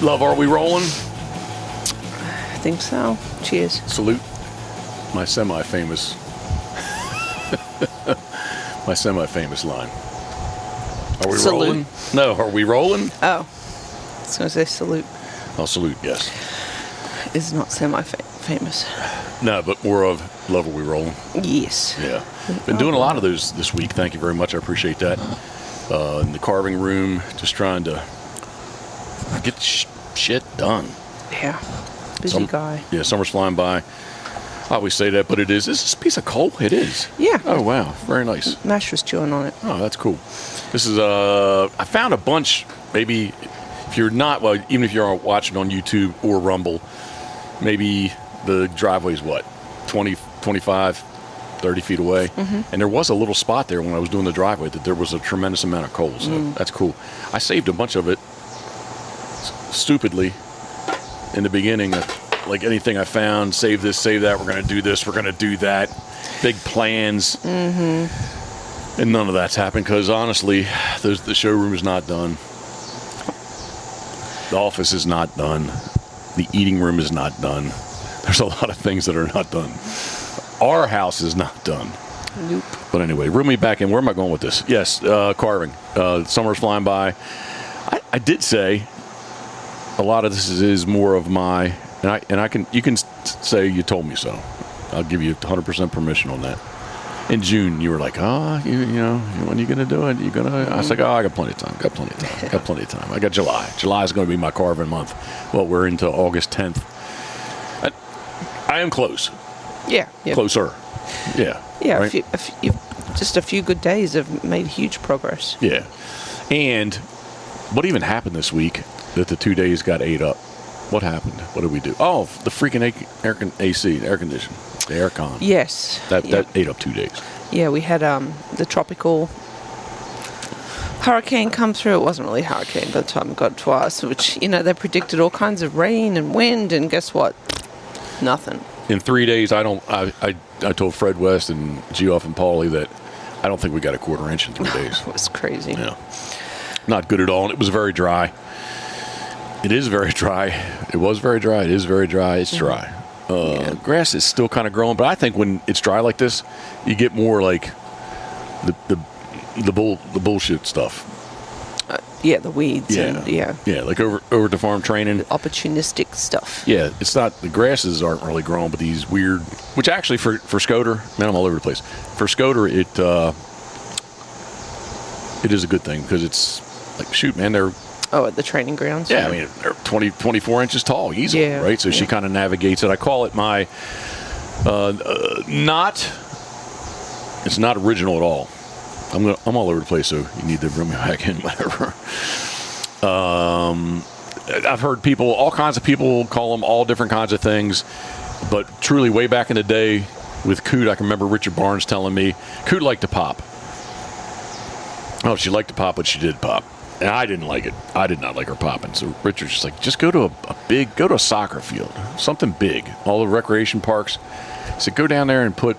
Love, are we rolling? I think so. Cheers. Salute. My semi-famous line. Are we Salute. rolling? No, are we rolling? Oh. I was going to say salute. I'll salute, yes. Is not semi-famous. No, but more of love, are we rolling? Yes. Yeah. Been doing a lot of those this week. Thank you very much. I appreciate that. In the carving room, just trying to get shit done. Yeah. Busy guy. Yeah, summer's flying by. I always say that, but it is. Is this a piece of coal? It is. Yeah. Oh, wow. Very nice. Mash was chewing on it. Oh, that's cool. This is, I found a bunch, maybe, if you're not, well, even if you're watching on YouTube or Rumble, maybe the driveway's what, 20, 25, 30 feet away? Mm-hmm. And there was a little spot there when I was doing the driveway that there was a tremendous amount of coal, so that's cool. I saved a bunch of it, stupidly, in the beginning. Like anything I found, save this, save that, we're going to do this, we're going to do that. Big plans. Mm-hmm. And none of that's happened because, honestly, the showroom is not done. The office is not done. The eating room is not done. There's a lot of things that are not done. Our house is not done. Nope. But anyway, reel me back in. Where am I going with this? Yes, carving. Summer's flying by. I did say a lot of this is more of my, you can say you told me so. I'll give you 100% permission on that. In June, you were like, you know, when are you going to do it? I was like, I got plenty of time. Got plenty of time. I got July. July is going to be my carving month. Well, we're into August 10th. I am close. Yeah. Closer. Yeah. Yeah. Right? Just a few good days have made huge progress. Yeah. And what even happened this week that the 2 days got ate up? What happened? What did we do? Oh, the freaking AC, air conditioning, the air con. Yes. That ate up 2 days. Yeah, we had the tropical hurricane come through. It wasn't really a hurricane by the time it got to us, which, they predicted all kinds of rain and wind, and guess what? Nothing. In 3 days, I told Fred West and Geoff and Paulie that I don't think we got a quarter inch in 3 days. It was crazy. Yeah. Not good at all. And it was very dry. It is very dry. It was very dry. It is very dry. It's dry. Grass is still kind of growing, but I think when it's dry like this, you get more like the bullshit stuff. The weeds. Yeah, like over to farm training. The opportunistic stuff. Yeah, it's not, the grasses aren't really growing, but these weird, which actually for Scoter, man, I'm all over the place. For Scoter, it is a good thing because it's like, shoot, man, they're. Oh, at the training grounds? Yeah, I mean, they're 24 inches tall easily, right? So she kind of navigates it. I call it my, it's not original at all. I'm all over the place, so you need to bring me back in, whatever. I've heard all kinds of people call them all different kinds of things, but truly way back in the day with Coot, I can remember Richard Barnes telling me, Coot liked to pop. Oh, she liked to pop, but she did pop. And I didn't like it. I did not like her popping. So Richard's just like, just go to go to a soccer field, something big. All the recreation parks. He said, go down there and put,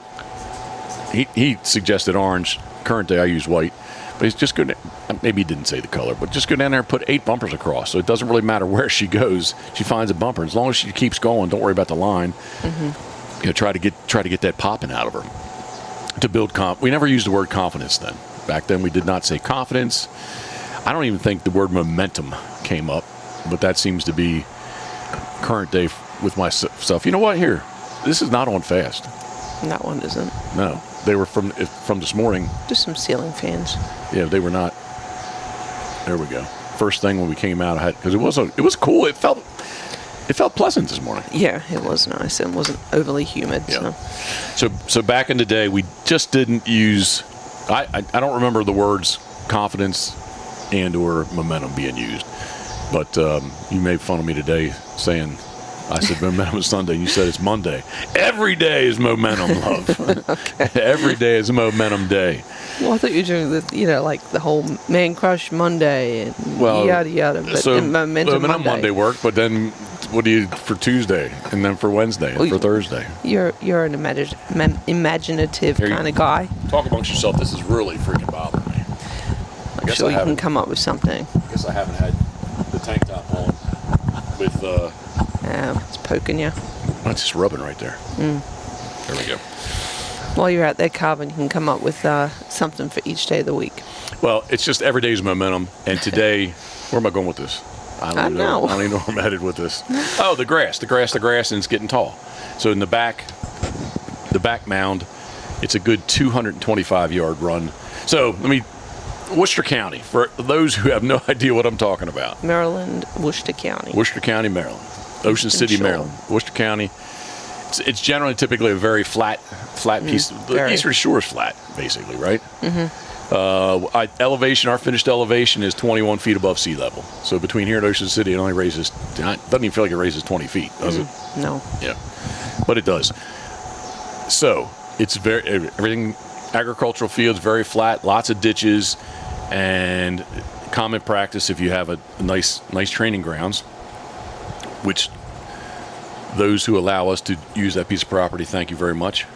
he suggested orange. Current day I use white. But he's just good. Maybe he didn't say the color, but just go down there and put 8 bumpers across. So it doesn't really matter where she goes. She finds a bumper. As long as she keeps going, don't worry about the line. Mm-hmm. Try to get that popping out of her. To build we never used the word confidence then. Back then we did not say confidence. I don't even think the word momentum came up, but that seems to be current day with my stuff. You know what? Here, this is not on fast. That one isn't. No, they were from this morning. Just some ceiling fans. Yeah, they were not. There we go. First thing when we came out, I had, because it was cool. It felt pleasant this morning. Yeah, it was nice and wasn't overly humid. Yeah. So back in the day, we just didn't use. I don't remember the words confidence and or momentum being used, but you made fun of me today saying I said momentum is Sunday. You said it's Monday. Every day is momentum, love. Okay. Every day is a momentum day. Well, I thought you were doing the, like the whole Man Crush Monday and yada yada. But so momentum Monday work, but then what do you for Tuesday and then for Wednesday and for Thursday? You're an imaginative kind of guy. Talk amongst yourself. This is really freaking bothering me. I'm sure you can come up with something. I guess I haven't had the tank top on with. It's poking you. It's just rubbing right there. There we go. While you're out there carving, you can come up with something for each day of the week. Well, it's just every day's momentum. And today, where am I going with this? I don't even know where I'm headed with this. Oh, the grass, and it's getting tall. So in the back mound, it's a good 225-yard run. So Worcester County, for those who have no idea what I'm talking about. Maryland, Worcester County. Worcester County, Maryland. Ocean City, Maryland. Worcester County. It's generally typically a very flat piece. The Eastern Shore is flat, basically, right? Mm-hmm. Elevation, our finished elevation is 21 feet above sea level. So between here and Ocean City, it only raises, doesn't even feel like it raises 20 feet, does it? No. Yeah, but it does. So it's everything, agricultural fields, very flat, lots of ditches, and common practice if you have a nice training grounds, which those who allow us to use that piece of property, thank you very much.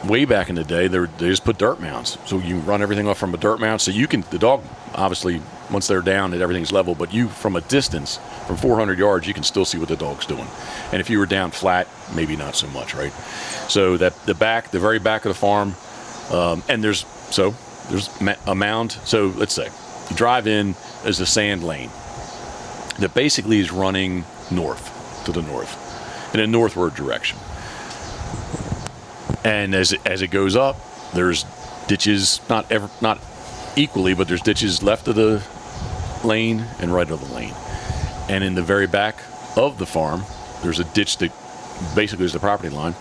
Way back in the day, they just put dirt mounds. So you run everything off from a dirt mound. So the dog, obviously, once they're down, everything's level. But you, from a distance, from 400 yards, you can still see what the dog's doing. And if you were down flat, maybe not so much, right? So the very back of the farm, and there's a mound. So let's say you drive in, there's a sand lane that basically is running to the north, in a northward direction. And as it goes up, there's ditches, not equally, but there's ditches left of the lane and right of the lane. And in the very back of the farm, there's a ditch that basically is the property line.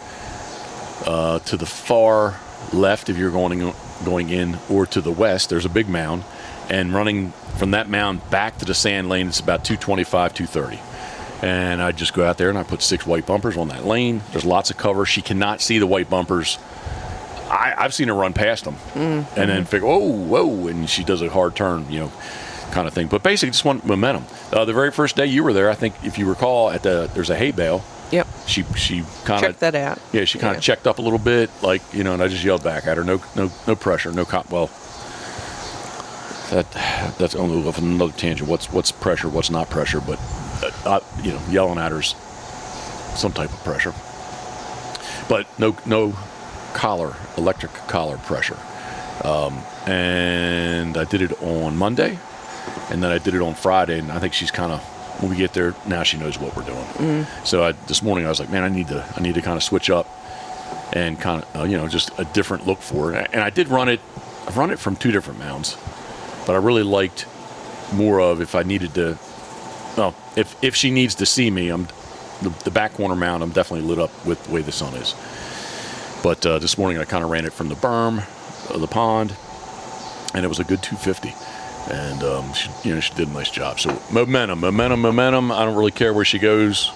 To the far left, if you're going in, or to the west, there's a big mound. And running from that mound back to the sand lane, it's about 225, 230. And I just go out there and I put 6 white bumpers on that lane. There's lots of cover. She cannot see the white bumpers. I've seen her run past them and then figure, whoa, and she does a hard turn, kind of thing. But basically, just want momentum. The very first day you were there, I think, if you recall, there's a hay bale. Yep. She kind of checked that out. Yeah, she kind of checked up a little bit, and I just yelled back at her, no pressure, no cop. Well, that's only off another tangent. What's pressure? What's not pressure? But yelling at her's some type of pressure, but no electric collar pressure. And I did it on Monday, and then I did it on Friday, and I think she's kind of, when we get there, now she knows what we're doing. So this morning I was like, man, I need to kind of switch up and kind of, just a different look for it. And I did run it. I've run it from 2 different mounds, but I really liked more of, if I needed to, well, if she needs to see me, the back corner mound, I'm definitely lit up with the way the sun is. But this morning I kind of ran it from the berm, the pond, and it was a good 250. And she did a nice job. So momentum. I don't really care where she goes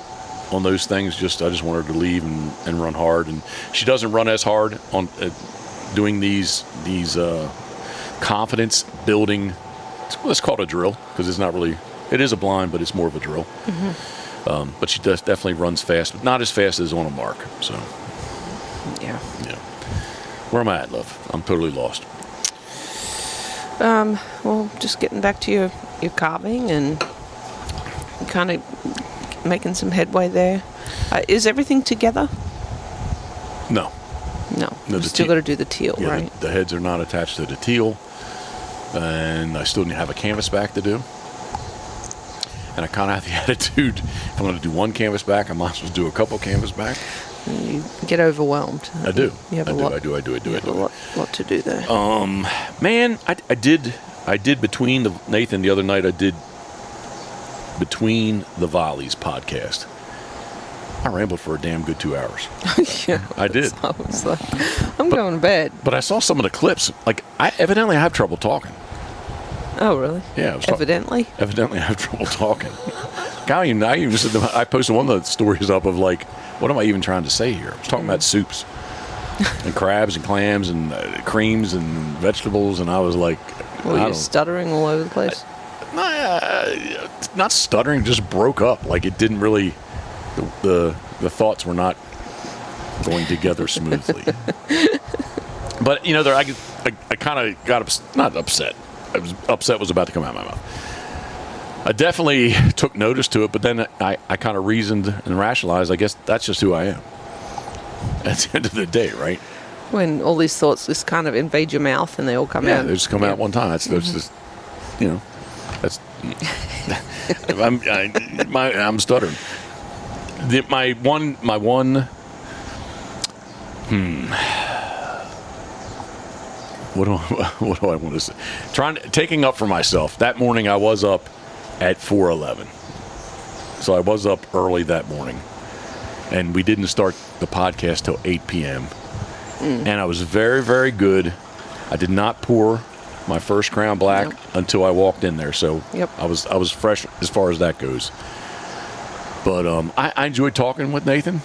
on those things. I just want her to leave and run hard. And she doesn't run as hard on doing these confidence building. Let's call it a drill, because it's not really. It is a blind, but it's more of a drill. But she definitely runs fast, but not as fast as on a mark. So, yeah. Where am I at, love? I'm totally lost. Well, just getting back to your carving and kind of making some headway there. Is everything together? No. You still got to do the teal, right? The heads are not attached to the teal, and I still need to have a canvas back to do. And I kind of have the attitude, if I'm going to do one canvas back, I might as well do a couple canvas back. You get overwhelmed. I do. You have I a do. lot, I do. You have a lot to do there. Man, I did between Nathan the other night. I did Between the Volleys podcast. I rambled for a damn good 2 hours. Yeah, I did. I was like, I'm going to bed. But I saw some of the clips. I evidently have trouble talking. Oh, really? Yeah. Evidently I have trouble talking. I posted one of the stories up of what am I even trying to say here? I was talking about soups and crabs and clams and creams and vegetables, and I was like, were you stuttering all over the place? Not stuttering, just broke up. It didn't really. The thoughts were not going together smoothly. But I kind of got not upset. Upset was about to come out of my mouth. I definitely took notice to it, but then I kind of reasoned and rationalized, I guess that's just who I am. At the end of the day, right? When all these thoughts just kind of invade your mouth and they all come out. Yeah, they just come out one time. That's just, you know, that's. I'm stuttering. My one. What do I want to say? Taking up for myself. That morning I was up at 4:11, so I was up early that morning, and we didn't start the podcast till 8 p.m. And I was very, very good. I did not pour my first Crown Black until I walked in there, so I was fresh as far as that goes. But I enjoyed talking with Nathan.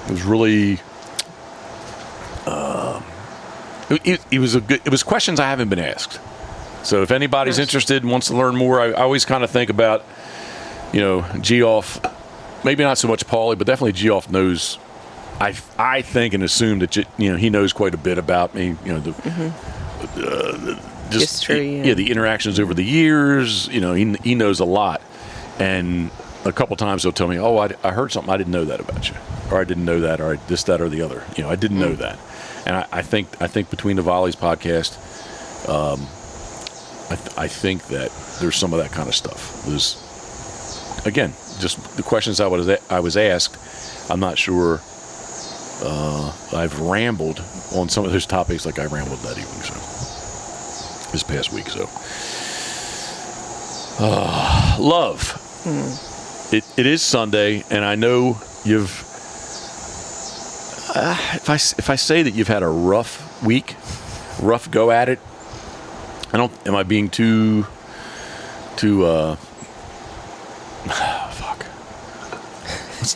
It was really. It was questions I haven't been asked. So if anybody's interested and wants to learn more, I always kind of think about, Geoff, maybe not so much Paulie, but definitely Geoff knows. I think and assume that he knows quite a bit about me. The history, the interactions over the years. He knows a lot, and a couple times he'll tell me, "Oh, I heard something I didn't know that about you, or I didn't know that, or this, that, or the other." I didn't know that. And I think between the Volleys podcast, I think that there's some of that kind of stuff. There's, again, just the questions I was asked. I'm not sure I've rambled on some of those topics like I rambled that evening. So this past week. So love. It is Sunday, and I know you've. If I say that you've had a rough week, rough go at it, am I being too fuck?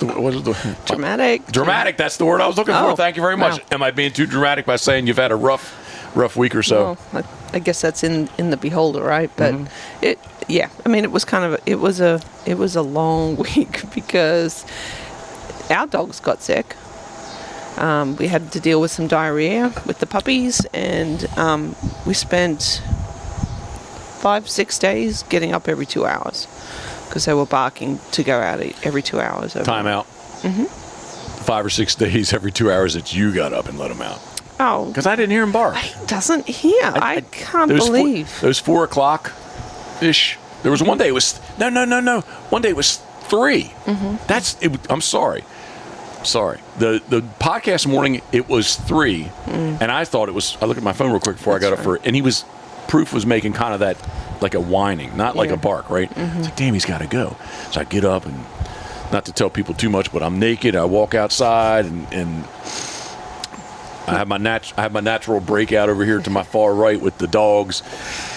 What is the dramatic? Dramatic. That's the word I was looking for. Thank you very much. Wow. Am I being too dramatic by saying you've had a rough week or so? Well, I guess that's in the beholder, right? But it was kind of it was a long week because our dogs got sick. We had to deal with some diarrhea with the puppies, and we spent 5-6 days getting up every 2 hours because they were barking to go out every 2 hours. Time out. 5 or 6 days every 2 hours that you got up and let them out. Oh. Because I didn't hear him bark. He doesn't hear. I can't believe. Those 4 o'clock-ish. There was one day it was... No. One day it was 3. That's... I'm sorry. The podcast morning, it was 3. And I thought it was... I looked at my phone real quick before I got up for it. And Proof was making kind of that... Like a whining, not like a bark, right? It's like, damn, he's got to go. So I get up and... Not to tell people too much, but I'm naked. I walk outside and I have my natural breakout over here to my far right with the dogs,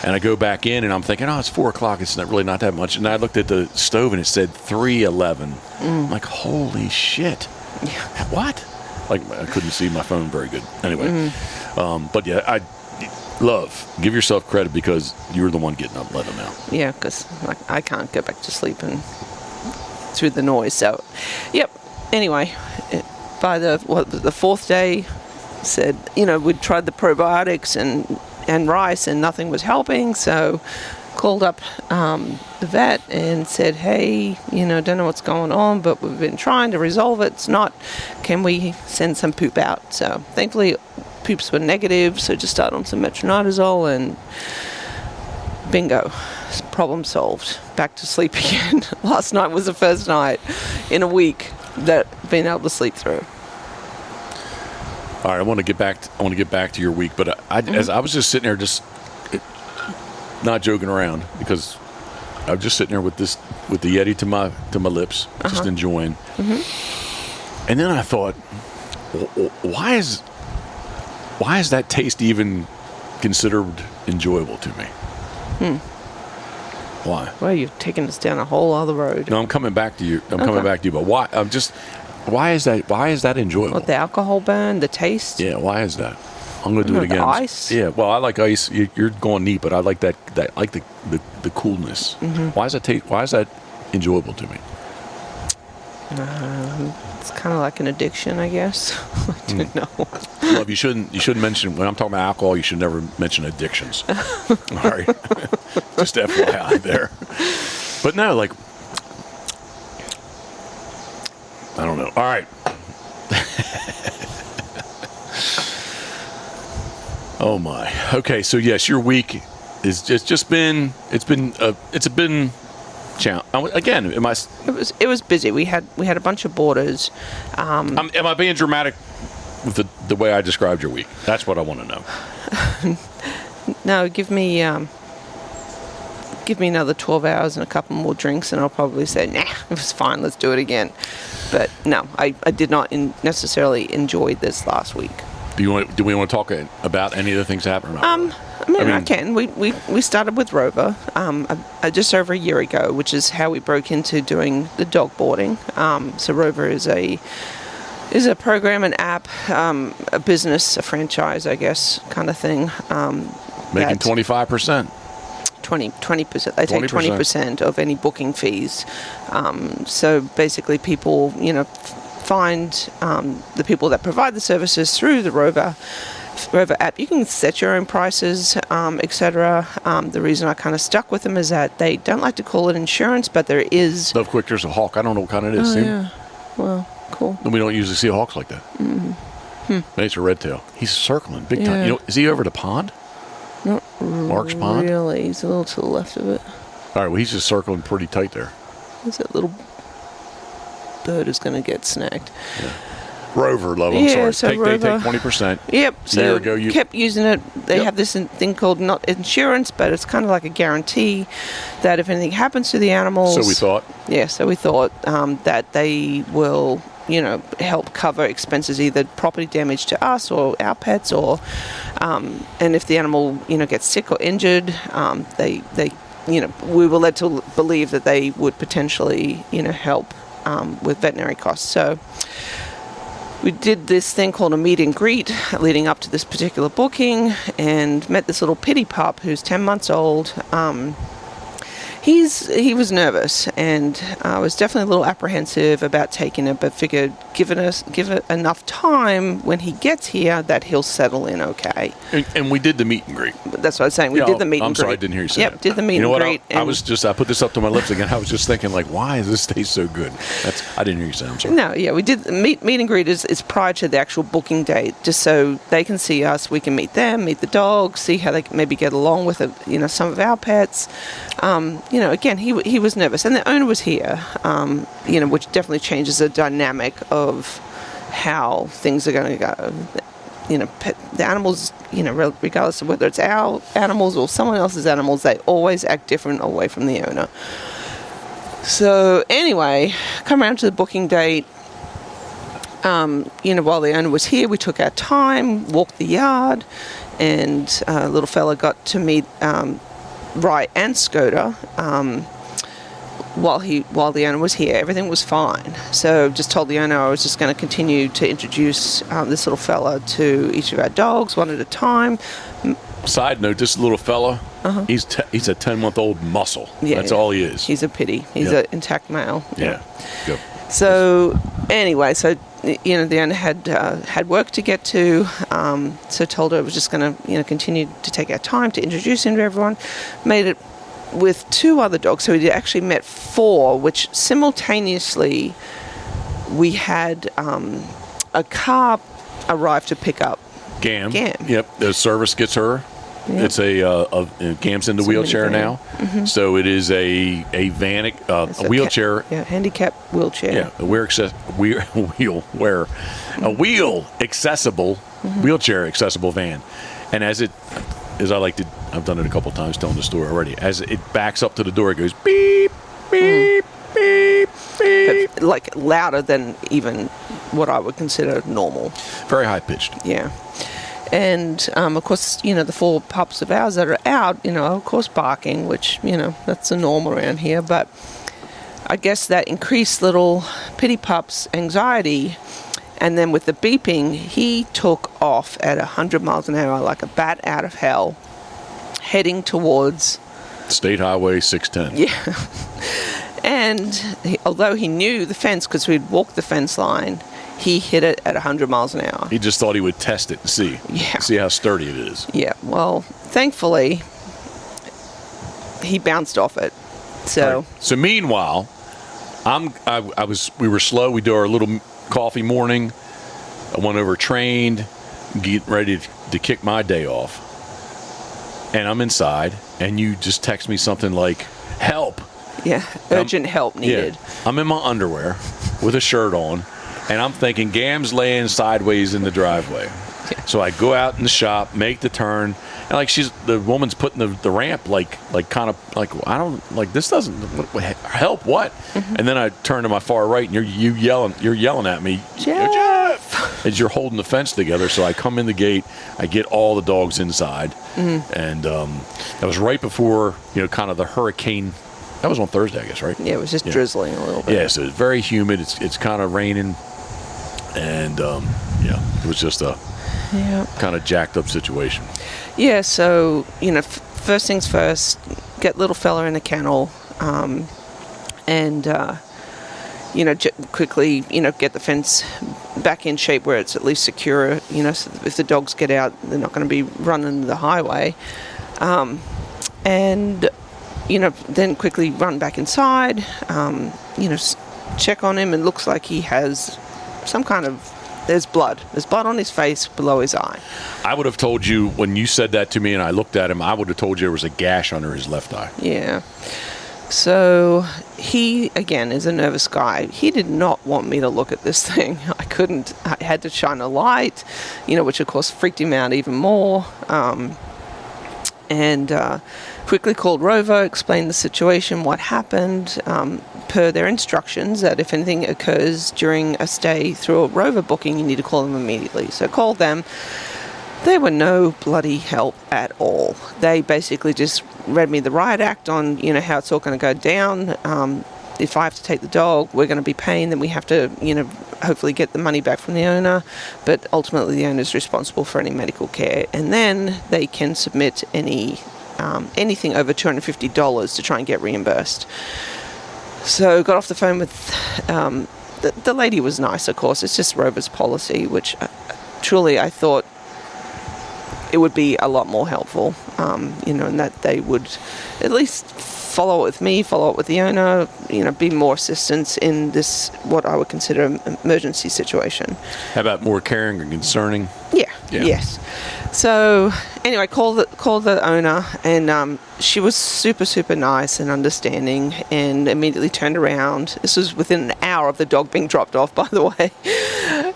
and I go back in and I'm thinking, it's 4 o'clock. It's not that much. And I looked at the stove and it said 3:11. I'm like, holy shit! Yeah. What? Like I couldn't see my phone very good. Anyway, but yeah, give yourself credit because you're the one getting up, letting them out. Yeah, because I can't go back to sleep and through the noise. So, yep. Anyway, by the 4th day, said we'd tried the probiotics and rice and nothing was helping. So, called up the vet and said, hey, don't know what's going on, but we've been trying to resolve it. It's not. Can we send some poop out? So, thankfully, poops were negative. So, just started on some metronidazole and bingo. Problem solved. Back to sleep again. Last night was the first night in a week that I've been able to sleep through. All right, I want to get back to your week, but as I was just sitting there, just not joking around, because I was just sitting there with the Yeti to my lips, just enjoying. And then I thought, why is that taste even considered enjoyable to me? Why? Well, you've taken us down a whole other road. No, I'm coming back to you. But why? Why is that enjoyable? What, the alcohol burn, the taste? Yeah, why is that? I'm going to do it again. The ice? Yeah, well, I like ice. You're going neat, but I like that. I like the coolness. Why is that enjoyable to me? It's kind of like an addiction, I guess. I don't know. Well, you shouldn't mention, when I'm talking about alcohol, you should never mention addictions. All right. Just FYI there. But no, like, I don't know. All right. Oh my. Okay, so yes, your week is just been again. It was busy. We had a bunch of boarders. Am I being dramatic with the way I described your week? That's what I want to know. No, give me another 12 hours and a couple more drinks, and I'll probably say, nah, it was fine. Let's do it again. But no, I did not necessarily enjoy this last week. Do we want to talk about any of the things that happened? I can. We started with Rover just over a year ago, which is how we broke into doing the dog boarding. So Rover is a program, an app, a business, a franchise, I guess, kind of thing. Making 25%. 20%. They take 20% of any booking fees. So basically, people, find the people that provide the services through the Rover app. You can set your own prices, etc. The reason I kind of stuck with them is that they don't like to call it insurance, but there is. Love quick. There's a hawk. I don't know what kind it is. Oh, yeah. Well, cool. And we don't usually see hawks like that. Maybe it's a red tail. He's circling big time. Yeah. Is he over the pond? Not Mark's pond? really. He's a little to the left of it. All right. Well, he's just circling pretty tight there. There's that little bird is going to get snagged. Yeah. Rover, love. I'm sorry. So They take 20%. Yep. So a year ago, you kept using it. They have this thing called not insurance, but it's kind of like a guarantee that if anything happens to the animals. So we thought. Yeah. So we thought that they will, help cover expenses, either property damage to us or our pets, or and if the animal, gets sick or injured, they we were led to believe that they would potentially, help with veterinary costs. So we did this thing called a meet and greet leading up to this particular booking, and met this little pitty pup who's 10 months old. He was nervous, and I was definitely a little apprehensive about taking it, but figured give it enough time when he gets here that he'll settle in okay. And we did the meet and greet. That's what I was saying. We did the meet and greet. I'm sorry, I didn't hear you say that. Yep, did the meet and greet. I put this up to my lips again. I was just thinking, like, why does this taste so good? I didn't hear you say that. I'm sorry. No, yeah, we did the meet and greet is prior to the actual booking date, just so they can see us, we can meet them, meet the dogs, see how they can maybe get along with it, some of our pets. Again, he was nervous, and the owner was here, which definitely changes the dynamic of how things are going to go. The animals, regardless of whether it's our animals or someone else's animals, they always act different away from the owner. So anyway, come around to the booking date. While the owner was here, we took our time, walked the yard, and a little fella got to meet Rye and Skoda while the owner was here. Everything was fine. So just told the owner I was just going to continue to introduce this little fella to each of our dogs one at a time. Side note, this little fella, he's a 10-month-old muscle. Yeah, that's all he is. He's a pitty. He's an intact male. Yeah. Good. So anyway, the owner had work to get to, so told her I was just going to continue to take our time to introduce him to everyone. Made it with 2 other dogs, so we actually met 4, which simultaneously we had a car arrive to pick up Gam. Yep, the service gets her. Yep. It's Gam's in the wheelchair now, so it is a van, a wheelchair, handicap wheelchair, a wheel accessible wheelchair accessible van, and as I've done it a couple times telling the story already. As it backs up to the door, it goes beep, beep, beep, beep, but like louder than even what I would consider normal. Very high pitched. Yeah. And, of course, the 4 pups of ours that are out, of course, barking, which, that's the norm around here. But I guess that increased little pitty pup's anxiety. And then with the beeping, he took off at 100 miles an hour like a bat out of hell, heading towards State Highway 610. Yeah. And although he knew the fence because we'd walked the fence line, he hit it at 100 miles an hour. He just thought he would test it and see how sturdy it is. Yeah, well, thankfully, he bounced off it So, So meanwhile, we were slow. We do our little coffee morning. I went over, trained, getting ready to kick my day off. And I'm inside, and you just text me something like, help. yeah, urgent help needed. Yeah, I'm in my underwear with a shirt on, and I'm thinking Gam's laying sideways in the driveway. Yeah. So I go out in the shop, make the turn, and like the woman's putting the ramp like kind of like, I don't, like, this doesn't help what? And then I turn to my far right, and you're yelling at me, Jeff, as you're holding the fence together. So I come in the gate, I get all the dogs inside, and that was right before, kind of the hurricane. That was on Thursday, I guess, right? Yeah, it was just drizzling a little bit. Yeah, so it's very humid. It's kind of raining, and it was just a kind of jacked up situation. Yeah, so, first things first, get little fella in the kennel, and, quickly, get the fence back in shape where it's at least secure, so if the dogs get out, they're not going to be running the highway. And, then quickly run back inside, check on him, and looks like he has some kind of, there's blood on his face below his eye. I would have told you, when you said that to me and I looked at him, I would have told you there was a gash under his left eye. Yeah. So he, again, is a nervous guy. He did not want me to look at this thing. I had to shine a light, which of course freaked him out even more. And quickly called Rover, explained the situation, what happened, per their instructions that if anything occurs during a stay through a Rover booking, you need to call them immediately. So called them. They were no bloody help at all. They basically just read me the riot act on, how it's all going to go down. If I have to take the dog, we're going to be paying, then we have to, hopefully get the money back from the owner. But ultimately, the owner is responsible for any medical care. And then they can submit anything over $250 to try and get reimbursed. So got off the phone with the lady. Was nice, of course. It's just Rover's policy, which truly I thought it would be a lot more helpful, and that they would at least follow it with me, follow it with the owner, be more assistance in this, what I would consider an emergency situation. How about more caring and concerning? Yeah. Yes. So anyway, called the owner, and she was super, super nice and understanding, and immediately turned around. This was within an hour of the dog being dropped off, by the way,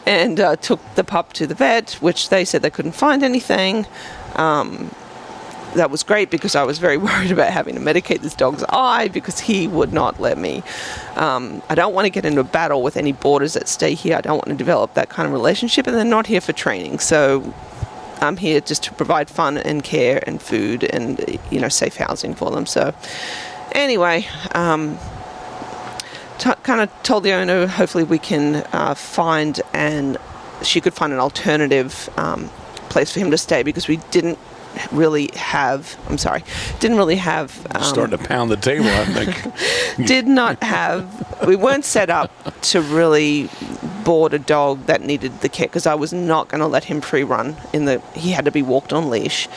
and took the pup to the vet, which they said they couldn't find anything. That was great because I was very worried about having to medicate this dog's eye because he would not let me. I don't want to get into a battle with any boarders that stay here. I don't want to develop that kind of relationship, and they're not here for training. So I'm here just to provide fun and care and food and, safe housing for them. So anyway, kind of told the owner, hopefully we can she could find an alternative place for him to stay, because we didn't really have Starting to pound the table, I think. we weren't set up to really board a dog that needed the care, because I was not going to let him free run he had to be walked on leash.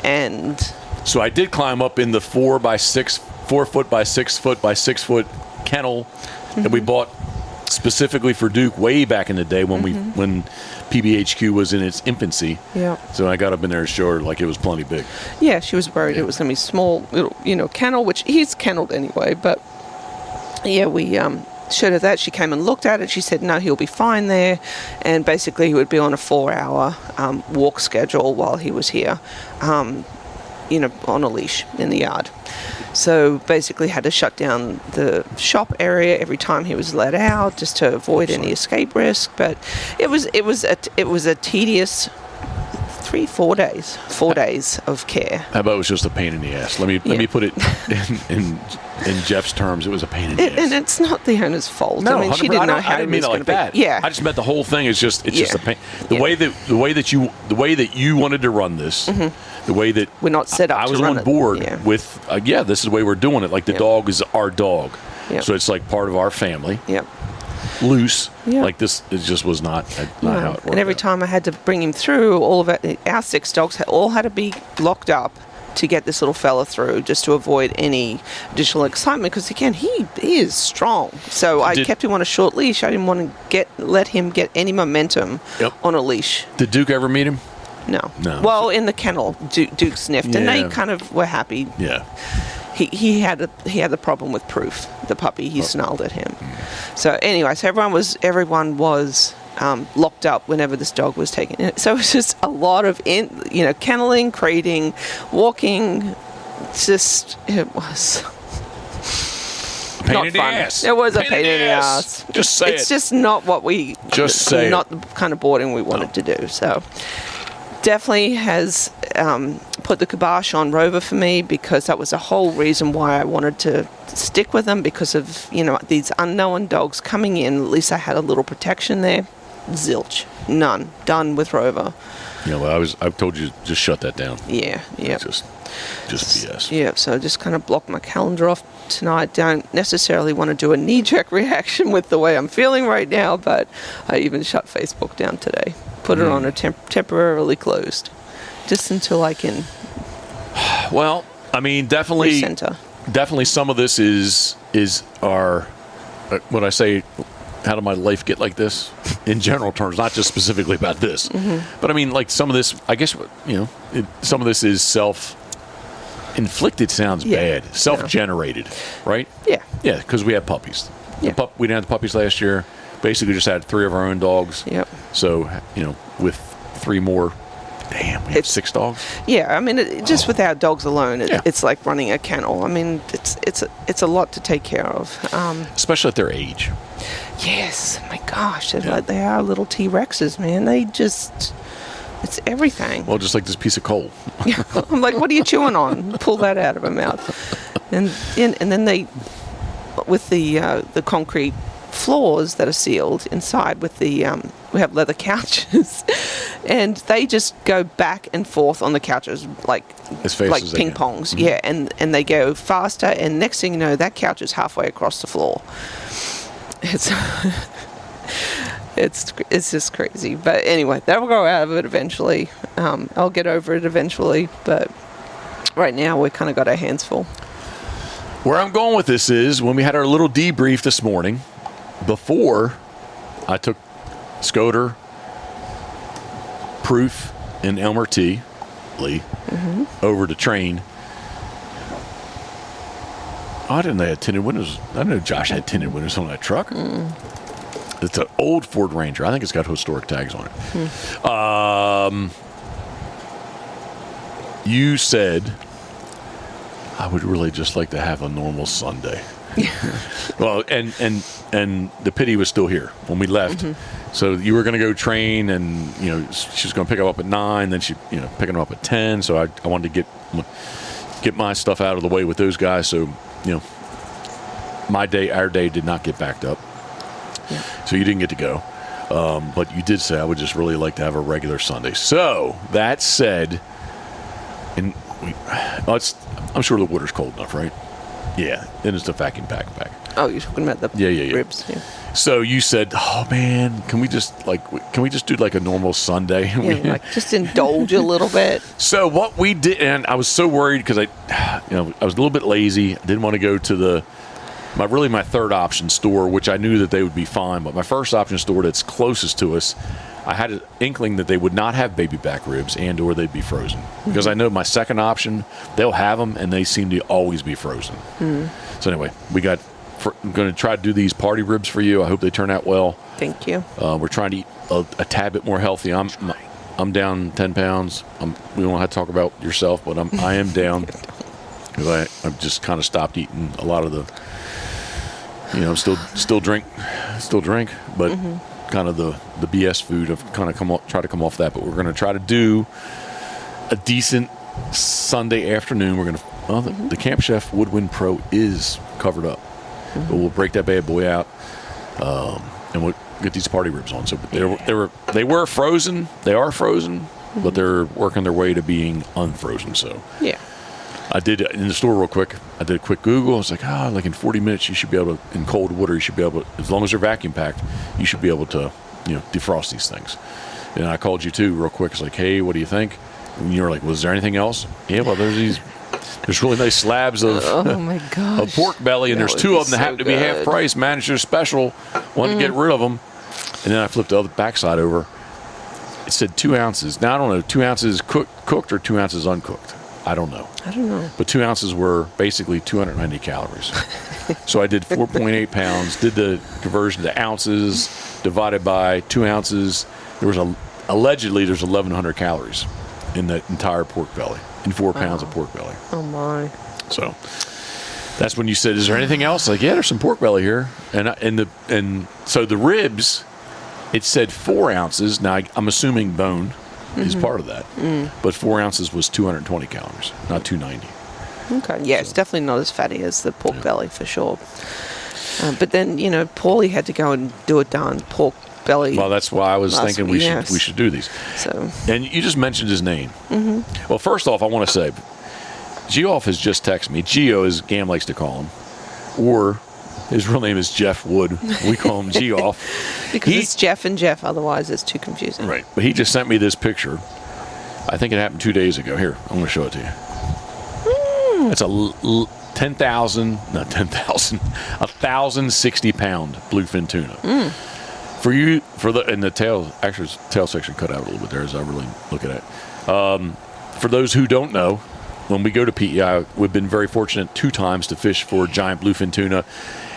And so I did climb up in the 4 foot by 6 foot by 6 foot kennel that we bought specifically for Duke way back in the day when PBHQ was in its infancy. Yeah. So I got up in there and showed her like it was plenty big. Yeah, she was worried it was going to be small, little, kennel, which he's kenneled anyway. But yeah, we showed her that. She came and looked at it. She said, no, he'll be fine there. And basically he would be on a 4-hour walk schedule while he was here, on a leash in the yard. So basically had to shut down the shop area every time he was let out, just to avoid any escape risk. But it was a tedious 4 days of care. How about it was just a pain in the ass? Let me put it in Jeff's terms. It was a pain in the ass. And it's not the owner's fault. No, I mean, she didn't know how I didn't mean it like that. Yeah. I just meant the whole thing is just just a pain. The way that you wanted to run this, the way that we're not set up. I was to run on board it. with. This is the way we're doing it. Like the dog is our dog, so it's like part of our family. Yep. Loose. Yep. Like this, it just was not how it worked. And every time I had to bring him through, all of it, our 6 dogs all had to be locked up to get this little fella through, just to avoid any additional excitement, because again, he is strong. So I kept him on a short leash. I didn't want to let him get any momentum on a leash. Did Duke ever meet him? No. Well, in the kennel, Duke sniffed, and they kind of were happy. Yeah. He had the problem with Proof, the puppy. He snarled at him. So anyway, so everyone was locked up whenever this dog was taken in. So it was just a lot of kenneling, crating, walking. It was pain in the ass. It was a pain in the ass. Just say it's just not what we. Just say not the kind of boarding we wanted to do. So definitely has put the kibosh on Rover for me, because that was the whole reason why I wanted to stick with them, because of these unknown dogs coming in. At least I had a little protection there. Zilch, none, done with Rover. I've told you, just shut that down. Yeah. Just BS. Yeah, so just kind of block my calendar off tonight. Don't necessarily want to do a knee-jerk reaction with the way I'm feeling right now, but I even shut Facebook down today. Put it on a temporarily closed, just until I can. Well, I mean, definitely some of this is our what I say. How did my life get like this? In general terms, not just specifically about this, but I mean, like some of this. I guess some of this is self-inflicted. Sounds bad. Self-generated, right? Yeah. Yeah, because we had puppies. Yeah. We didn't have the puppies last year. Basically, just had 3 of our own dogs. Yep. So with 3 more, damn, we have 6 dogs. Yeah, I mean, just with our dogs alone, it's like running a kennel. I mean, it's a lot to take care of. Especially at their age. Yes, my gosh, they are little T-Rexes, man. It's everything. Well, just like this piece of coal. I'm like, what are you chewing on? Pull that out of her mouth. And then they, with the concrete floors that are sealed inside with the we have leather couches, and they just go back and forth on the couches like ping pongs. Yeah, and they go faster, and next thing you know, that couch is halfway across the floor. It's just crazy. But anyway, that will grow out of it eventually. I'll get over it eventually, but right now we kind of got our hands full. Where I'm going with this is, when we had our little debrief this morning, before I took Scoter, Proof, and Elmer T. Lee over to train. Oh, I didn't know they had tinted windows. I didn't know Josh had tinted windows on that truck. It's an old Ford Ranger. I think it's got historic tags on it. You said, I would really just like to have a normal Sunday. Well, and the pity was still here when we left. So you were going to go train, and she was going to pick him up at 9. Then she, picking him up at 10. So I wanted to get my stuff out of the way with those guys. So our day did not get backed up. Yeah. So you didn't get to go. But you did say, I would just really like to have a regular Sunday. So that said, and I'm sure the water's cold enough, right? Yeah, and it's the vacuum pack. Oh, you're talking about the ribs? Yeah. So you said, "Oh man, can we just do like a normal Sunday?" Yeah, just indulge a little bit. So what we did, and I was so worried because I was a little bit lazy. I didn't want to go to my third option store, which I knew that they would be fine. But my first option store that's closest to us, I had an inkling that they would not have baby back ribs or they'd be frozen. Because I know my second option, they'll have them, and they seem to always be frozen. So anyway, I'm going to try to do these party ribs for you. I hope they turn out well. Thank you. We're trying to eat a tad bit more healthy. I'm down 10 pounds. We don't have to talk about yourself, but I am down because I've just kind of stopped eating a lot of the, still drink, but kind of the BS food. I've kind of try to come off that, but we're going to try to do a decent Sunday afternoon. We're going to, the Camp Chef Woodwind Pro is covered up, but we'll break that bad boy out, and we'll get these party ribs on. So they were frozen. They are frozen, but they're working their way to being unfrozen. So yeah. I did in the store real quick. I did a quick Google. I was like, like in 40 minutes, you should be able to, in cold water, you should be able to, as long as they're vacuum packed, you should be able to, defrost these things. And I called you too real quick. It's like, hey, what do you think? And you were like, was there anything else? Yeah, well, there's really nice slabs of, Oh my gosh. of pork belly, and That there's would two be of them that so happen to be half good. price. Manager's special. Wanted to get rid of them. And then I flipped the other backside over. It said 2 ounces. Now, I don't know, 2 ounces cooked or 2 ounces uncooked. I don't know. But 2 ounces were basically 290 calories. So I did 4.8 pounds, did the conversion to ounces, divided by 2 ounces. There was allegedly there's 1,100 calories in the entire pork belly, in 4 pounds of pork belly. Oh my. So that's when you said, "Is there anything else?" Like, yeah, there's some pork belly here, and so the ribs, it said 4 ounces. Now I'm assuming bone is part of that, but 4 ounces was 220 calories, not 290. Okay. Yeah, it's definitely not as fatty as the pork belly for sure. But then, Paulie had to go and do a darn pork belly. Well, that's why I was last thinking week, we should do these. So. And you just mentioned his name. Well, first off, I want to say, Geoff has just texted me. Geo, as Gam likes to call him, or his real name is Jeff Wood. We call him Geoff. Because it's Jeff and Jeff, otherwise it's too confusing. Right. But he just sent me this picture. I think it happened 2 days ago. Here, I'm going to show it to you. It's a 1,060 pound bluefin tuna. And the tail section cut out a little bit there as I really look at it. For those who don't know, when we go to PEI, we've been very fortunate 2 times to fish for giant bluefin tuna.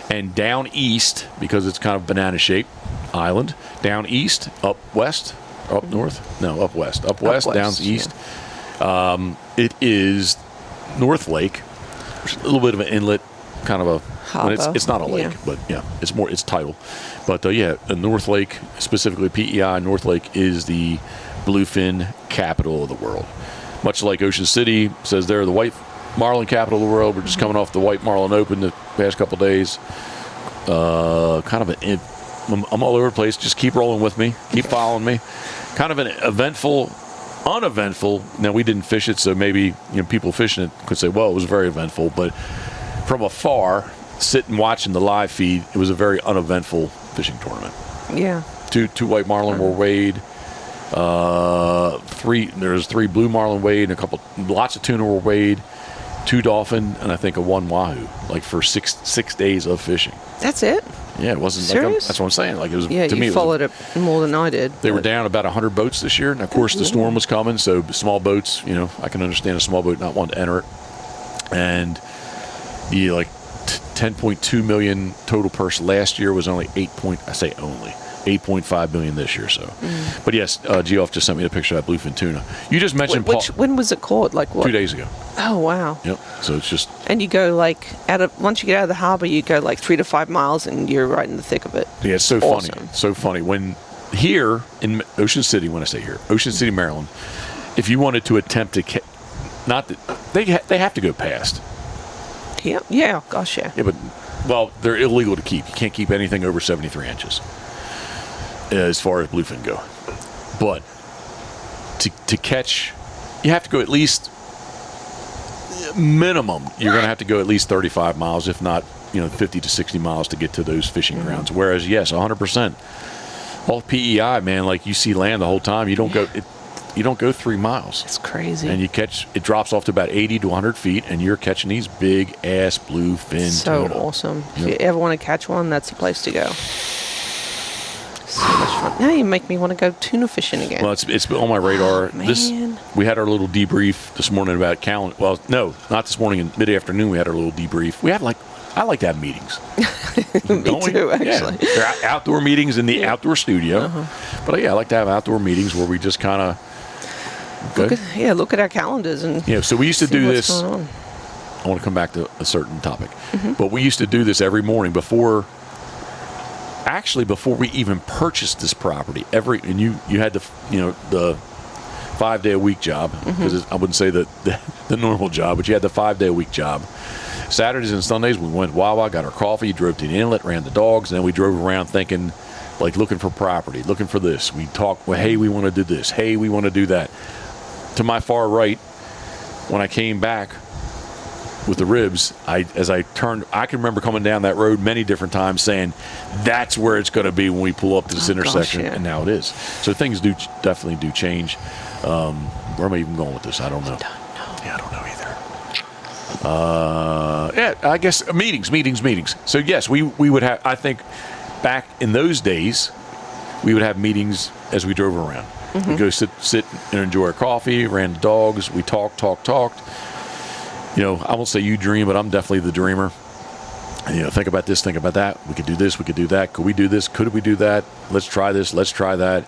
And down east, because it's kind of banana-shaped island, down east, up west, up north? No, up west. Up west, down east. Yeah. It is North Lake, which is a little bit of an inlet, kind of a harbor. It's not a lake, but yeah, it's tidal. But North Lake, specifically PEI, North Lake is the bluefin capital of the world. Much like Ocean City says they're the white marlin capital of the world. We're just coming off the White Marlin Open the past couple days. I'm all over the place. Just keep rolling with me. Keep following me. Kind of an uneventful. Now, we didn't fish it, so maybe people fishing it could say, well, it was very eventful. But from afar, sitting watching the live feed, it was a very uneventful fishing tournament. Yeah. Two white marlin were weighed. There's 3 blue marlin weighed, lots of tuna were weighed, 2 dolphin, and I think 1 wahoo, like for six days of fishing. That's it? Yeah, it wasn't Serious? that's what I'm saying. Like, it was, Yeah, to me, you followed it more than I did. They were down about 100 boats this year, and of course the storm was coming, so small boats, I can understand a small boat not wanting to enter it. And the 10.2 million total purse last year was only 8.5 million this year. So, but yes, Geoff just sent me a picture of that bluefin tuna. You just mentioned when was it caught? Like what? 2 days ago. Oh wow. Yep. So it's just. And you go once you get out of the harbor, you go 3 to 5 miles, and you're right in the thick of it. Yeah, it's so awesome. funny. So funny when here in Ocean City. When I say here, Ocean City, Maryland, if you wanted to attempt to, they have to go past. Yeah. Yeah. Gosh, yeah. Yeah, but they're illegal to keep. You can't keep anything over 73 inches. As far as bluefin go, but to catch, you have to go at least minimum. You're going to have to go at least 35 miles, if not 50 to 60 miles to get to those fishing grounds. Whereas, yes, 100%. All PEI, man, like you see land the whole time. You don't go. You don't go 3 miles. It's crazy. And you catch. It drops off to about 80 to 100 feet, and you're catching these big ass bluefin. So tuna. awesome. Yep. If you ever want to catch one, that's the place to go. So much fun. Now you make me want to go tuna fishing again. Well, it's on my radar. Oh, man. We had our little debrief this morning about calendar. Well, no, not this morning. In mid-afternoon, we had our little debrief. I like to have meetings. Me too, actually. Yeah. They're outdoor meetings in the outdoor studio. But I like to have outdoor meetings where we just kind of look at our calendars and so we used to do this. Going on. I want to come back to a certain topic, but we used to do this every morning before we even purchased this property. And you had the 5-day-a-week job, because I wouldn't say the normal job, but you had the 5-day-a-week job. Saturdays and Sundays we went Wawa, got our coffee, drove to the inlet, ran the dogs, and then we drove around thinking, looking for property, looking for this. We talked, hey, we want to do this, hey, we want to do that. To my far right, when I came back, with the ribs, as I turned, I can remember coming down that road many different times saying, that's where it's going to be when we pull up to this intersection, gosh, yeah. and now it is. So things definitely do change. Where am I even going with this? I don't know. Yeah, I don't know either. Yeah, I guess meetings. So yes, we would have, I think back in those days, we would have meetings as we drove around. Mm-hmm. We'd go sit and enjoy our coffee, ran the dogs, we talked. You know, I won't say you dream, but I'm definitely the dreamer. And, you know, think about this, think about that. We could do this, we could do that. Could we do this? Could we do that? Let's try this, let's try that.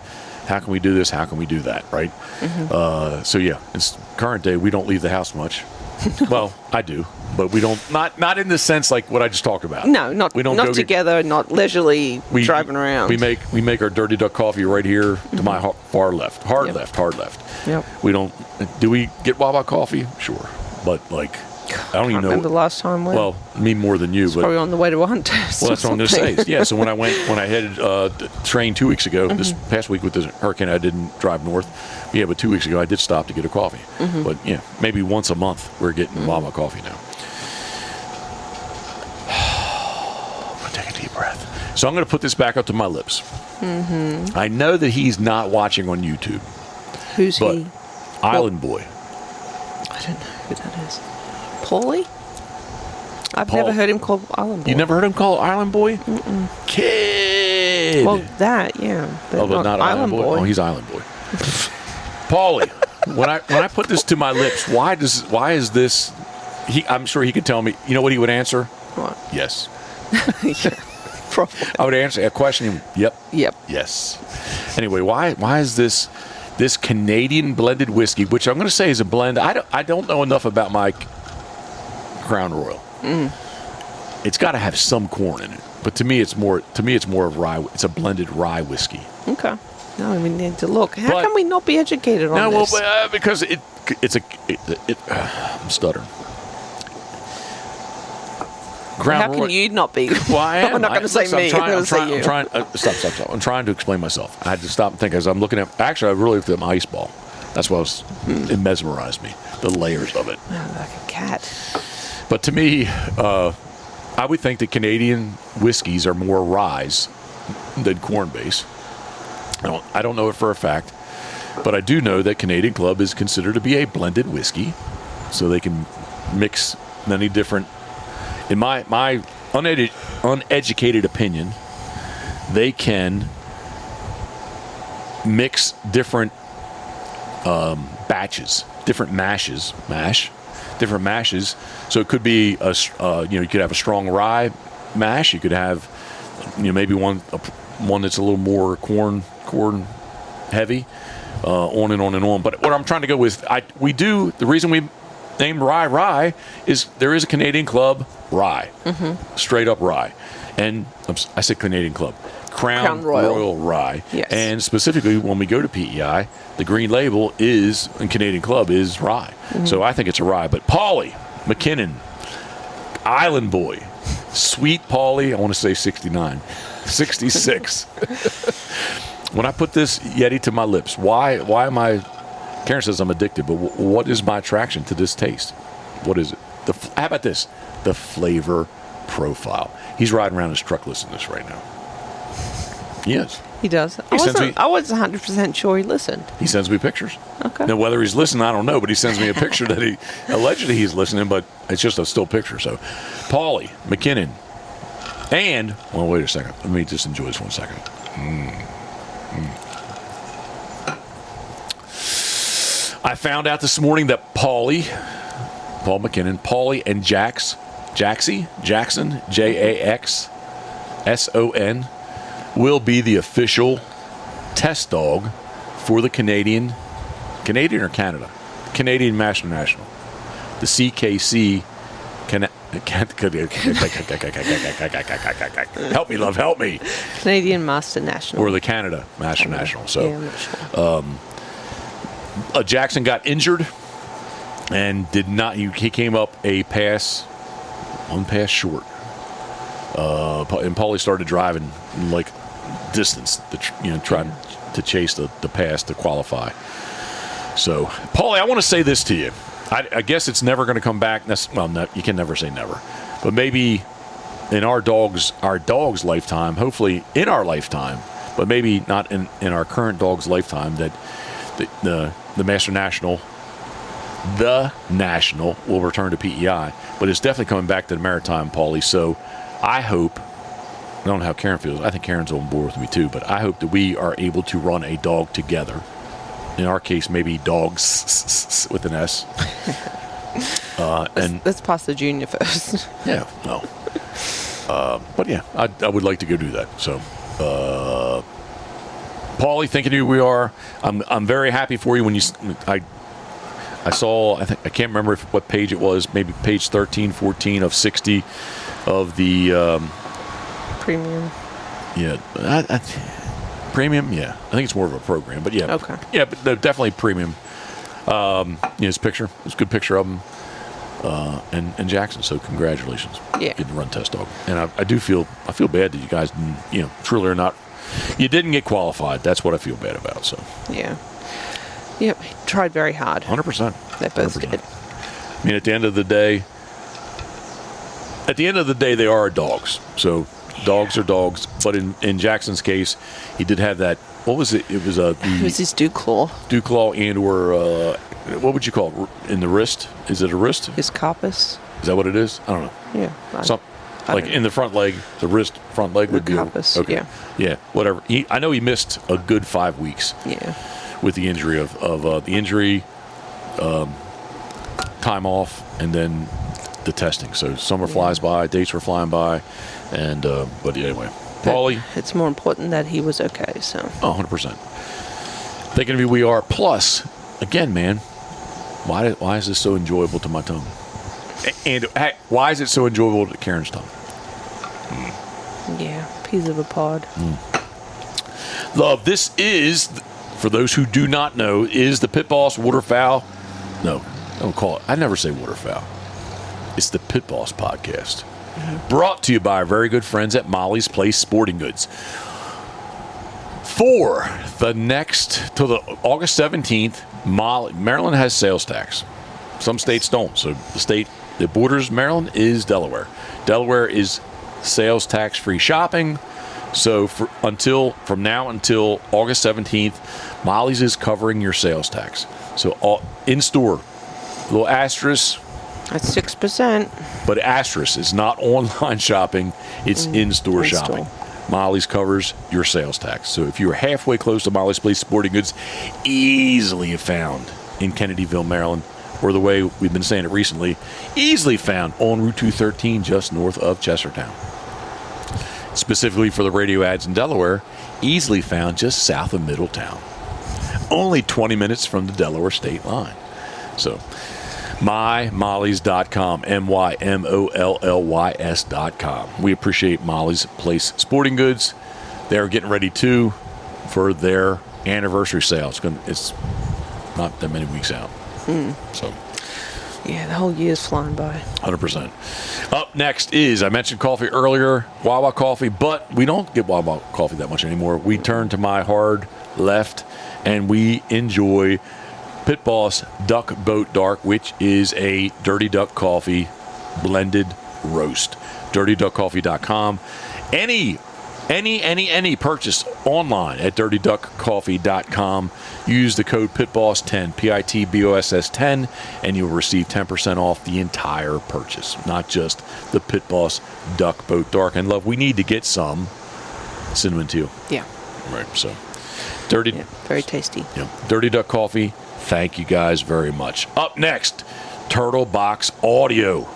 How can we do this? How can we do that? Right? Mm-hmm. So yeah, it's current day, we don't leave the house much. Well, I do, but we don't. Not in the sense like what I just talked about. No, not we don't not go together, not leisurely driving around. We make our Dirty Duck coffee right here to my far left, hard left. Yep. We don't. Do we get Wawa coffee? Sure, but like I don't even know. Remember the last time we. Well, me more than you, but probably on the way to a hunt test. well, that's what I'm going to say. Yeah. So when I headed train 2 weeks ago, this past week with the hurricane, I didn't drive north. Yeah, but 2 weeks ago I did stop to get a coffee. But yeah, maybe once a month we're getting Wawa coffee now. I'm going to take a deep breath. So I'm going to put this back up to my lips. I know that he's not watching on YouTube. Who's but he? Island Boy. I don't know who that is. Paulie? I've Paul. never heard him called Island Boy. You never heard him called Island Boy? Kid. Well, that, yeah. But not Island Boy. Oh, he's Island Boy. Paulie, when I put this to my lips, why is this? I'm sure he could tell me. You know what he would answer? What? Yes. Yeah, probably. I would answer a question. Yep. Yes. Anyway, why is this Canadian blended whiskey, which I'm going to say is a blend? I don't know enough about my Crown Royal. It's got to have some corn in it, but to me it's more of rye. It's a blended rye whiskey. Okay. No, we need to look. How can we not be educated on this? Well, because I'm stuttering. How can you not be? Well, I am. I'm not going to say me. I'm going to say you. Stop. I'm trying to explain myself. I had to stop and think as I'm looking at. Actually, I really looked at my ice ball. That's what it mesmerized me. The layers of it. Oh, like a cat. But to me, I would think that Canadian whiskeys are more rye than corn base. I don't know it for a fact, but I do know that Canadian Club is considered to be a blended whiskey, so they can mix many different. In my uneducated opinion, they can mix different batches, different mashes. So it could be you could have a strong rye mash. You could have maybe one that's a little more corn heavy, on and on and on. But what I'm trying to go with, the reason we named rye is there is a Canadian Club rye, straight up rye, and I said Canadian Club, Crown Royal rye, yes. And specifically when we go to PEI, the green label is in Canadian Club is rye, so I think it's a rye. But Paulie McKinnon, Island Boy, Sweet Paulie, I want to say 66. When I put this Yeti to my lips, why am I? Karen says I'm addicted, but what is my attraction to this taste? What is it? How about this? The flavor profile. He's riding around his truck listening to this right now. Yes. He does. I was 100% sure he listened. He sends me pictures. Okay. Now, whether he's listening, I don't know, but he sends me a picture that allegedly he's listening, but it's just a still picture. So, Paulie McKinnon. And, well, wait a second. Let me just enjoy this 1 second. I found out this morning that Paul McKinnon, Paulie and Jackson, Jaxson, will be the official test dog for the Canadian or Canada? Canadian Master National. The CKC. Help me, love, help me. Canadian Master National. Or the Canada Master National. So, yeah, I'm not sure. Jackson got injured and did not. He came up one pass short. And Paulie started driving like distance, trying to chase the pass to qualify. So, Paulie, I want to say this to you. I guess it's never going to come back. Well, no, you can never say never, but maybe in our dog's lifetime, hopefully in our lifetime, but maybe not in our current dog's lifetime, that the Master National, the National, will return to PEI. But it's definitely coming back to the Maritime, Paulie. So I hope, I don't know how Karen feels. I think Karen's on board with me too, but I hope that we are able to run a dog together. In our case, maybe dogs with an S. Let's pass the junior first. Yeah, no. But yeah, I would like to go do that. So, Paulie, thinking of who we are, I'm very happy for you. When I saw, I can't remember what page it was, maybe page 13, 14 of 60 of the Premium. Yeah, premium. Yeah, I think it's more of a program, but yeah, okay. Yeah, but they're definitely premium. His picture, it's a good picture of him. And Jackson, so congratulations. Yeah. Getting to run test dog. And I feel bad that you guys didn't, truly are not, you didn't get qualified. That's what I feel bad about. So yeah. Yep, he tried very hard. 100%. They both 100%. did. I mean, at the end of the day, they are dogs. So dogs are dogs. But in Jackson's case, he did have that, what was it? It was it was his dew claw. Dew claw or what would you call it? In the wrist? Is it a wrist? His carpus. Is that what it is? I don't know. Yeah. Like in the front leg, the wrist front leg would be carpus. Okay. Yeah. Yeah. Whatever. I know he missed a good 5 weeks. Yeah. With the injury of the injury, time off, and then the testing. So summer flies by, dates were flying by, and but anyway, Paulie. It's more important that he was okay. So. 100%. Thinking of who we are. Plus, again, man, why is this so enjoyable to my tongue? And why is it so enjoyable to Karen's tongue? Yeah, piece of a pod. Love, this is, for those who do not know, is the Pitboss Waterfowl. No, don't call it. I never say Waterfowl. It's the Pitboss podcast. Brought to you by our very good friends at Molly's Place Sporting Goods. For the till the August 17th, Maryland has sales tax. Some states don't. So the state that borders Maryland is Delaware. Delaware is sales tax-free shopping. So from now until August 17th, Molly's is covering your sales tax. So in store, little asterisk. That's 6%. But asterisk, it's not online shopping, it's in-store shopping. Molly's covers your sales tax. So if you're halfway close to Molly's Place Sporting Goods, easily found in Kennedyville, Maryland, or the way we've been saying it recently, easily found on Route 213 just north of Chestertown. Specifically for the radio ads in Delaware, easily found just south of Middletown. Only 20 minutes from the Delaware state line. So, mymollys.com, MYMOLLYS.com. We appreciate Molly's Place Sporting Goods. They're getting ready, too, for their anniversary sale. It's not that many weeks out. So, yeah, the whole year's flying by. 100%. Up next is, I mentioned coffee earlier, Wawa Coffee, but we don't get Wawa Coffee that much anymore. We turn to my hard left, and we enjoy Pitboss Duck Boat Dark, which is a Dirty Duck Coffee blended roast. DirtyDuckCoffee.com. Any purchase online at DirtyDuckCoffee.com. Use the code PITBOSS10, PITBOSS10, and you'll receive 10% off the entire purchase, not just the Pitboss Duck Boat Dark. And love, we need to get some cinnamon too. Yeah. Right. So, very tasty. Yeah. Dirty Duck Coffee. Thank you guys very much. Up next, Turtle Box Audio.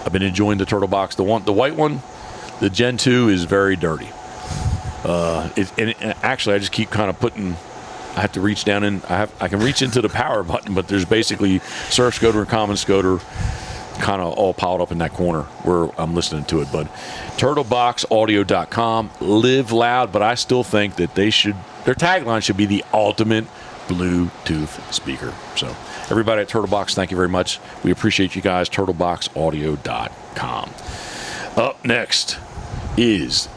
I've been enjoying the Turtle Box. The white one, the Gen 2 is very dirty. Actually, I just keep kind of putting. I have to reach down in. I can reach into the power button, but there's basically surf scoter and common scoter, kind of all piled up in that corner where I'm listening to it. But TurtleBoxAudio.com. Live loud, but I still think that their tagline should be the ultimate Bluetooth speaker. So everybody at Turtlebox, thank you very much. We appreciate you guys. TurtleboxAudio.com. Up next is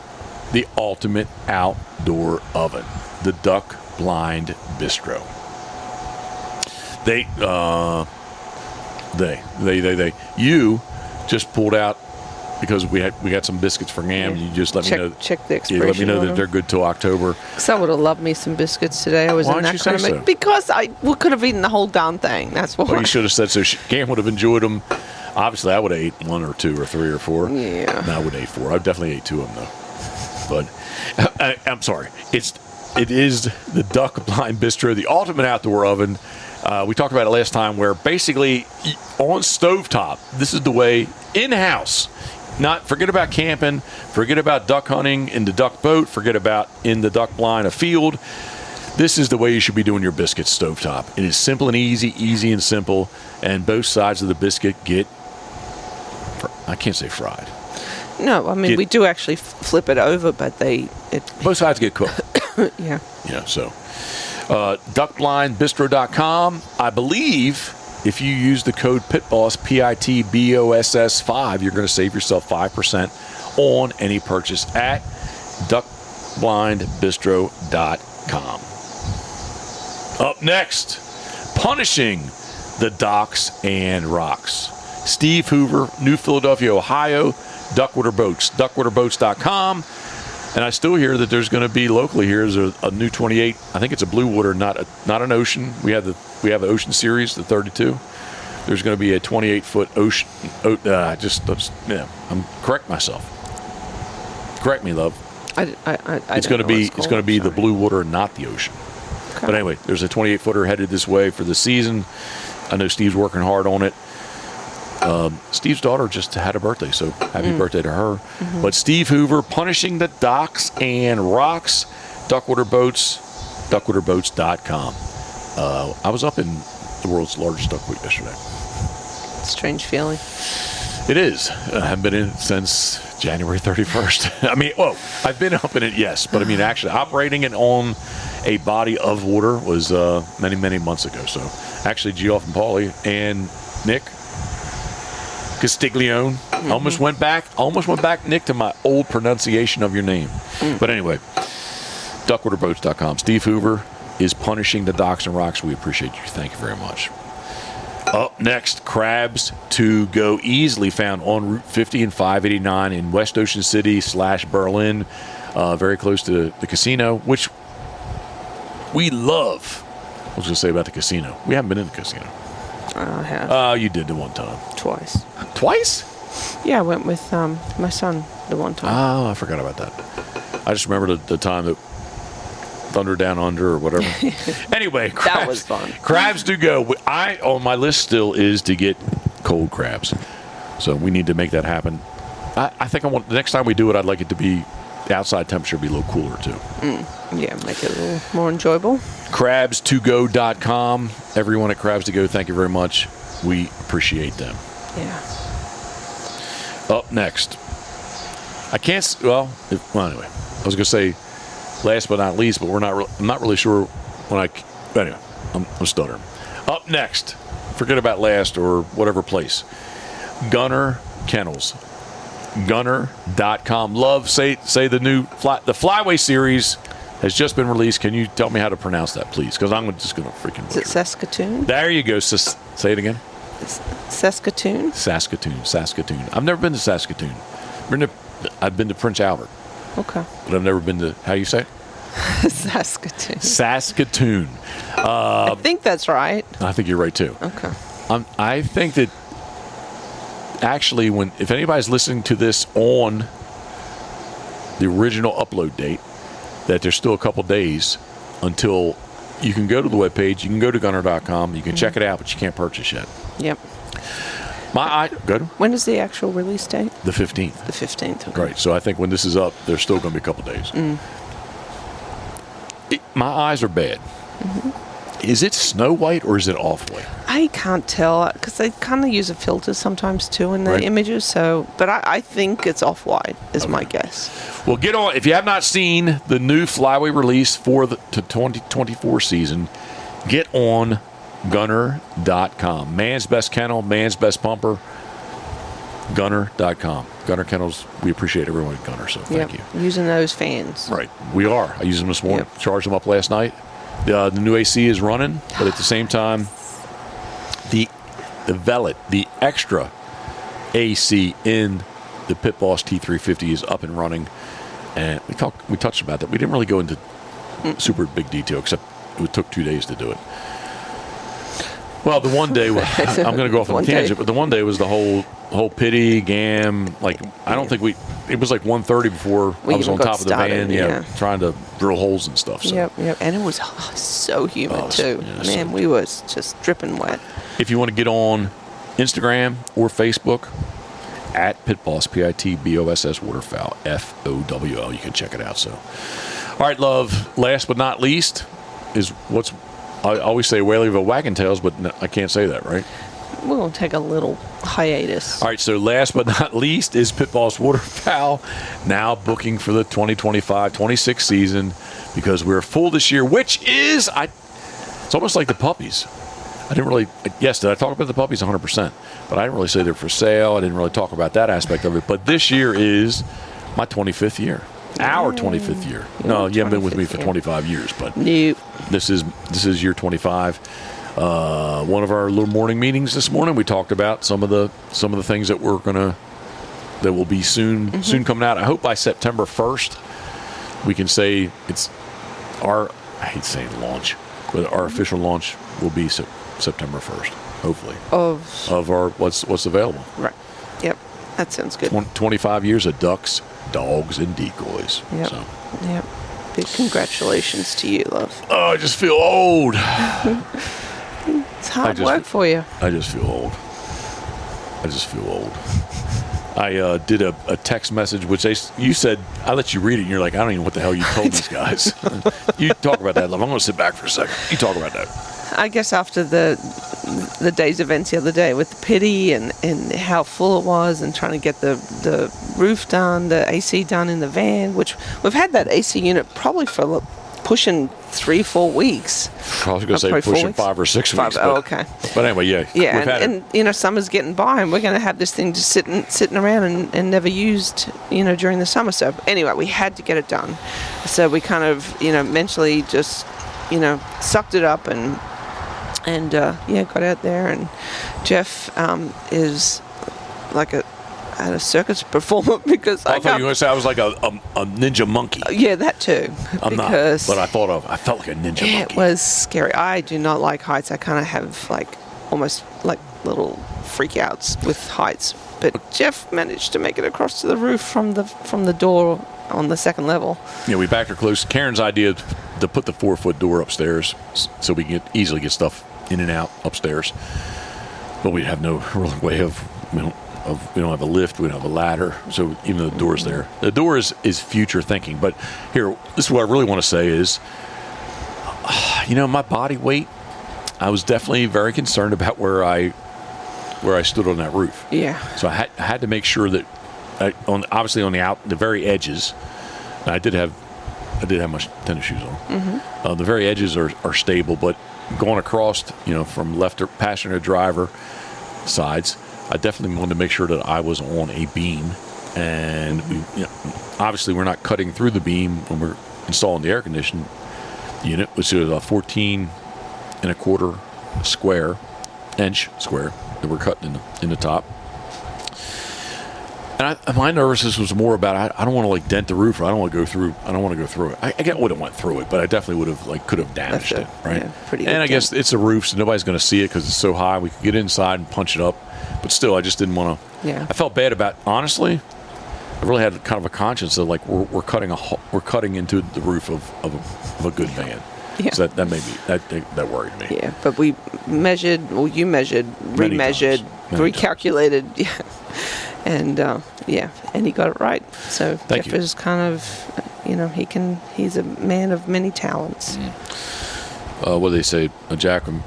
the ultimate outdoor oven, the Duck Blind Bistro. They. You just pulled out because we got some biscuits for Ngam. You just let me know. Check the expiration. You let me know that they're good till October. Because I would have loved me some biscuits today. I was Why in didn't that you say kind of so? mood. Because we could have eaten the whole darn thing. That's why. Well, you should have said so. Ngam would have enjoyed them. Obviously, I would have ate 1 or 2 or 3 or 4. Yeah. No, I would have ate 4. I definitely ate 2 of them though. But I'm sorry. It is the Duck Blind Bistro, the ultimate outdoor oven. We talked about it last time, where basically on stovetop, this is the way in-house. Forget about camping, forget about duck hunting in the duck boat, forget about in the duck blind a field. This is the way you should be doing your biscuits stovetop. It is simple and easy and simple, and both sides of the biscuit get, I can't say fried. No, I mean, we do actually flip it over, but both sides get cooked. Yeah. Yeah, so duckblindbistro.com. I believe if you use the code PITBOSS, PITBOSS 5, you're going to save yourself 5% on any purchase at duckblindbistro.com. Up next, punishing the docks and rocks. Steve Hoover, New Philadelphia, Ohio, Duckwater Boats, duckwaterboats.com. And I still hear that there's going to be locally here is a new 28. I think it's a blue water, not an ocean. We have the Ocean Series, the 32. There's going to be a 28-foot ocean. I'm correct myself. Correct me, love. It's going to be the blue water, not the ocean. Okay. But anyway, there's a 28-footer headed this way for the season. I know Steve's working hard on it. Steve's daughter just had a birthday, so happy birthday to her. Mm-hmm. But Steve Hoover, punishing the docks and rocks, Duckwater Boats, duckwaterboats.com. I was up in the world's largest duck boat yesterday. Strange feeling. It is. I haven't been in it since January 31st. I mean, I've been up in it, yes, but I mean, actually operating it on a body of water was many, many months ago. So actually, Geoff and Paulie and Nick Castiglione almost went back, Nick, to my old pronunciation of your name. But anyway, duckwaterboats.com. Steve Hoover is punishing the docks and rocks. We appreciate you. Thank you very much. Up next, crabs to go, easily found on Route 50 and 589 in West Ocean City / Berlin, very close to the casino, which we love. I was going to say about the casino. We haven't been in the casino. I have. You did the one time. Twice. Twice? Yeah, I went with my son the one time. Oh, I forgot about that. I just remember the time that Thunder Down Under or whatever. Anyway, crabs, that was fun. Crabs do go. On my list still is to get cold crabs. So we need to make that happen. I think the next time we do it, I'd like it to be the outside temperature be a little cooler too. Yeah, make it a little more enjoyable. Crabs2go.com. Everyone at Crabs to Go, thank you very much. We appreciate them. Yeah. Up next, anyway, I was going to say last but not least, but I'm not really sure anyway, I'm stuttering. Up next, forget about last or whatever place. Gunner Kennels. Gunner.com. Love, say the the Flyway series has just been released. Can you tell me how to pronounce that, please? Because I'm just going to freaking butcher it. Saskatoon? There you go. Say it again. Saskatoon? Saskatoon. I've never been to Saskatoon. I've been to Prince Albert. Okay. But I've never been to, how do you say it? Saskatoon. I think that's right. I think you're right, too. Okay. I think that actually, if anybody's listening to this on the original upload date, that there's still a couple days until you can go to the webpage. You can go to gunner.com. You can check it out, but you can't purchase yet. Yep. Good. When is the actual release date? The 15th. The 15th. Okay. Right. So I think when this is up, there's still going to be a couple days. My eyes are bad. Mm-hmm. Is it Snow White or is it Off-White? I can't tell because they kind of use a filter sometimes too in the images. So, but I think it's Off-White is my guess. Well, get on. If you have not seen the new Flyway release for the 2024 season, get on Gunner.com. Man's best kennel, man's best pumper. Gunner.com. Gunner Kennels. We appreciate everyone at Gunner. So thank you. Using those fans. Right. We are. I used them this morning. Charged them up last night. The new AC is running, but at the same time, the extra AC in the Pitboss T350 is up and running. And we touched about that. We didn't really go into super big detail, except it took 2 days to do it. Well, the one day, I'm going to go off on a tangent, but the one day was the whole pity, GAM. Like, I don't think it was like 1:30 before I was on top of the van, trying to drill holes and stuff. So. Yep. And it was so humid, too. Yeah, man, we was just dripping wet. If you want to get on Instagram or Facebook, at Pitboss, Pitboss Waterfowl, FOWL, you can check it out. So, all right, love, last but not least is I always say whaley of a wagon tails, but I can't say that, right? We're going to take a little hiatus. All right, so last but not least is Pitboss Waterfowl now booking for the 2025-26 season, because we're full this year, which is, it's almost like the puppies. Did I talk about the puppies 100%? But I didn't really say they're for sale. I didn't really talk about that aspect of it. But this year is my 25th year. Our 25th year. No, you haven't been with me for 25 years, but nope. This is year 25. One of our little morning meetings this morning, we talked about some of the things that that will be soon coming out. I hope by September 1st we can say it's our, I hate saying launch, but our official launch will be September 1st, hopefully. Of our what's available. Right. Yep. That sounds good. 25 years of ducks, dogs, and decoys. Yep. So. Yep. Big congratulations to you, love. Oh, I just feel old. It's hard work for you. I just feel old. I did a text message, which you said, I let you read it, and you're like, I don't even know what the hell you told these guys. You talk about that, love. I'm going to sit back for a second. You talk about that. I guess after the day's events the other day with the pity and how full it was, and trying to get the roof done, the AC done in the van, which we've had that AC unit probably for pushing 3-4 weeks. I was going to say pushing 5 or 6 weeks. Oh, okay. But anyway, yeah. Yeah, and summer's getting by, and we're going to have this thing just sitting around and never used, during the summer. So anyway, we had to get it done. So we kind of, mentally just, sucked it up and got out there. And Jeff is like a circus performer, because I thought you were going to say I was like a ninja monkey. Yeah, that too. I'm not, but I felt like a ninja monkey. It was scary. I do not like heights. I kind of have almost like little freak outs with heights. But Jeff managed to make it across to the roof from the door on the second level. Yeah, we backed her close. Karen's idea to put the 4-foot door upstairs so we can easily get stuff in and out upstairs. But we have no real way of, we don't have a lift, we don't have a ladder, so even though the door's there. The door is future thinking. But here, this is what I really want to say is, my body weight, I was definitely very concerned about where I stood on that roof. Yeah. So I had to make sure that, obviously on the very edges, I did have my tennis shoes on. Mm-hmm. The very edges are stable, but going across, from left or passenger driver sides, I definitely wanted to make sure that I was on a beam, and obviously we're not cutting through the beam when we're installing the air conditioning unit, which is a 14 1/4 inch square that we're cutting in the top. And my nervousness was more about I don't want to dent the roof, or I don't want to go through it. I get would have went through it, but I definitely would have could have damaged it, right? Yeah, pretty. And I guess it's a roof, so nobody's going to see it because it's so high. We could get inside and punch it up, but still, I just didn't want to. Yeah. I felt bad about. Honestly, I really had kind of a conscience of we're cutting into the roof of a good van. Yeah. So that made me that worried me. Yeah, but we measured, or you measured, remeasured, recalculated. Yeah. And and he got it right. So Jeff is kind of, he's a man of many talents. What do they say? A jack, an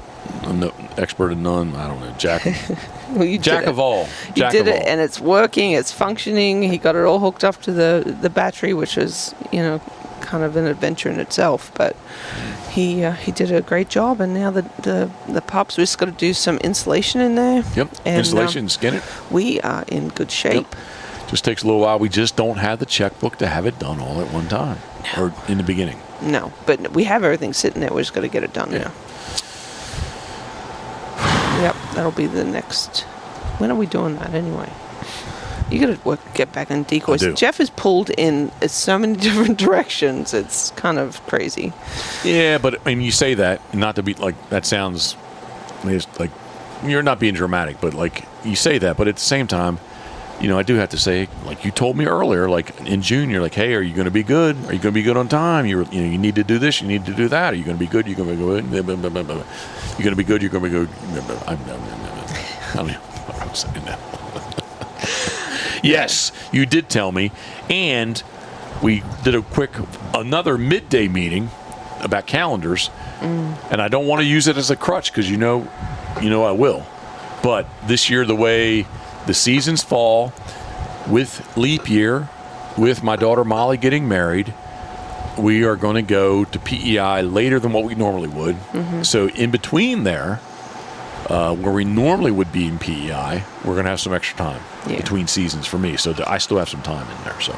expert in none. I don't know. Jack. Well, jack of all. You did it, and it's working. It's functioning. He got it all hooked up to the battery, which is kind of an adventure in itself. But he did a great job, and now the pups, we just got to do some insulation in there. Yep. And, insulation, skin it. We are in good shape. Yep. Just takes a little while. We just don't have the checkbook to have it done all at one time, or in the beginning. No, but we have everything sitting there. We just got to get it done now. Yep, that'll be the next. When are we doing that anyway? You got to get back on decoys. I do. Jeff is pulled in so many different directions. It's kind of crazy. Yeah, but I mean, you say that, not to be like, that sounds like you're not being dramatic, but like you say that, but at the same time, I do have to say, like you told me earlier, like in June, you're like, hey, are you going to be good? Are you going to be good on time? You need to do this, you need to do that. Are you going to be good? You're going to be good. You're going to be good. You're going to be good. I don't know what I'm saying now. Yes, you did tell me, and we did another midday meeting about calendars, and I don't want to use it as a crutch because I will. But this year, the way the seasons fall, with leap year, with my daughter Molly getting married, we are going to go to PEI later than what we normally would. So in between there, where we normally would be in PEI, we're going to have some extra time between seasons for me. So I still have some time in there. So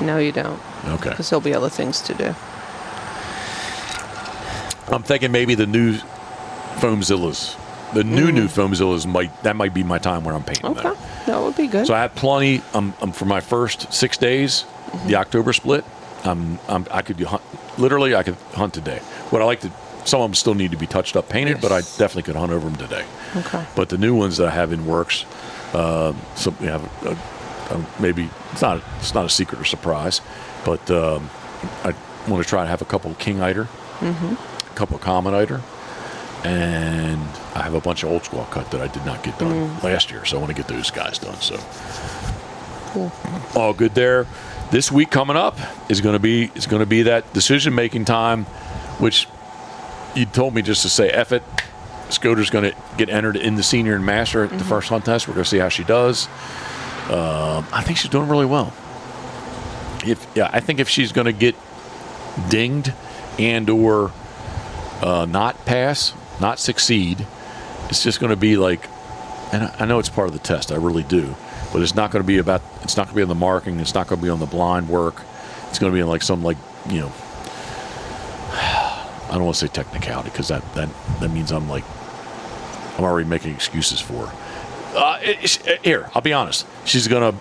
No, you don't. Okay. Because there'll be other things to do. I'm thinking maybe the new Foamzillas, new Foamzillas might be my time where I'm painting. Okay, there. that would be good. So I have plenty. For my first 6 days, the October split. I could hunt. Literally, I could hunt today. What I like to. Some of them still need to be touched up, painted, but I definitely could hunt over them today. Okay. But the new ones that I have in works, maybe it's not a secret or surprise, but I want to try to have a couple of king eider, a couple of common eider, and I have a bunch of old squaw cut that I did not get done last year, so I want to get those guys done. So Cool. all good there. This week coming up is going to be that decision making time, which. You told me just to say, F it. Scoter's going to get entered in the senior and master at the first hunt test. We're going to see how she does. I think she's doing really well. I think if she's going to get dinged and or not pass, not succeed, it's just going to be like, and I know it's part of the test. I really do, but it's not going to be on the marking. It's not going to be on the blind work. It's going to be in like some I don't want to say technicality because that means I'm already making excuses for her. Here, I'll be honest. She's gonna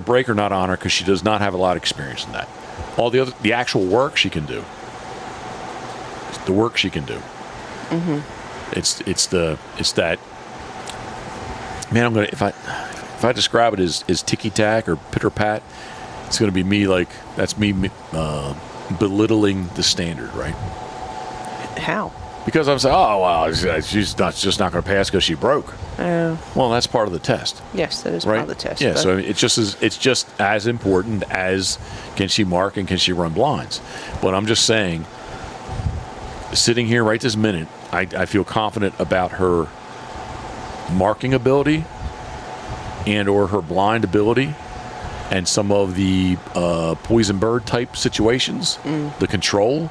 break or not honor because she does not have a lot of experience in that. All the actual work she can do. The work she can do. It's that. Man, I'm gonna if I describe it as ticky tack or pitter pat, it's gonna be me that's me belittling the standard, right? How? Because I'm saying, oh, well, she's just not going to pass because she broke. Well, that's part of the test. Yes, that is right? part of the test. Yeah, so it's just as important as can she mark and can she run blinds. But I'm just saying, sitting here right this minute, I feel confident about her marking ability and or her blind ability and some of the poison bird type situations, the control.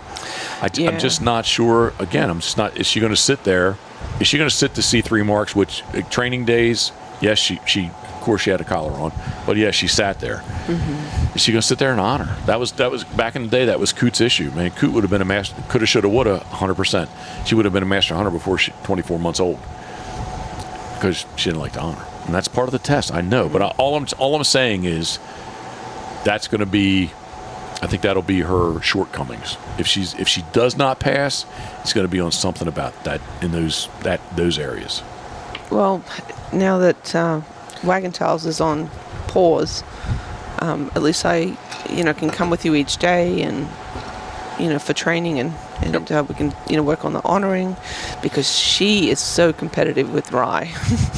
I'm just not sure. Again, I'm just not. Is she going to sit there? Is she going to sit to see 3 marks? Which training days? Yes, she of course she had a collar on, but yeah, she sat there. Is she going to sit there and honor? That was back in the day. That was Coot's issue. Man, Coot would have been a master. Coulda, shoulda, woulda, 100%. She would have been a master hunter before she 24 months old because she didn't like to honor, and that's part of the test. I know, but all I'm saying is that's going to be. I think that'll be her shortcomings. If she does not pass, it's going to be on something about that in those areas. Well, now that Wagon Tails is on pause, at least I can come with you each day and for training and we can work on the honoring because she is so competitive with rye.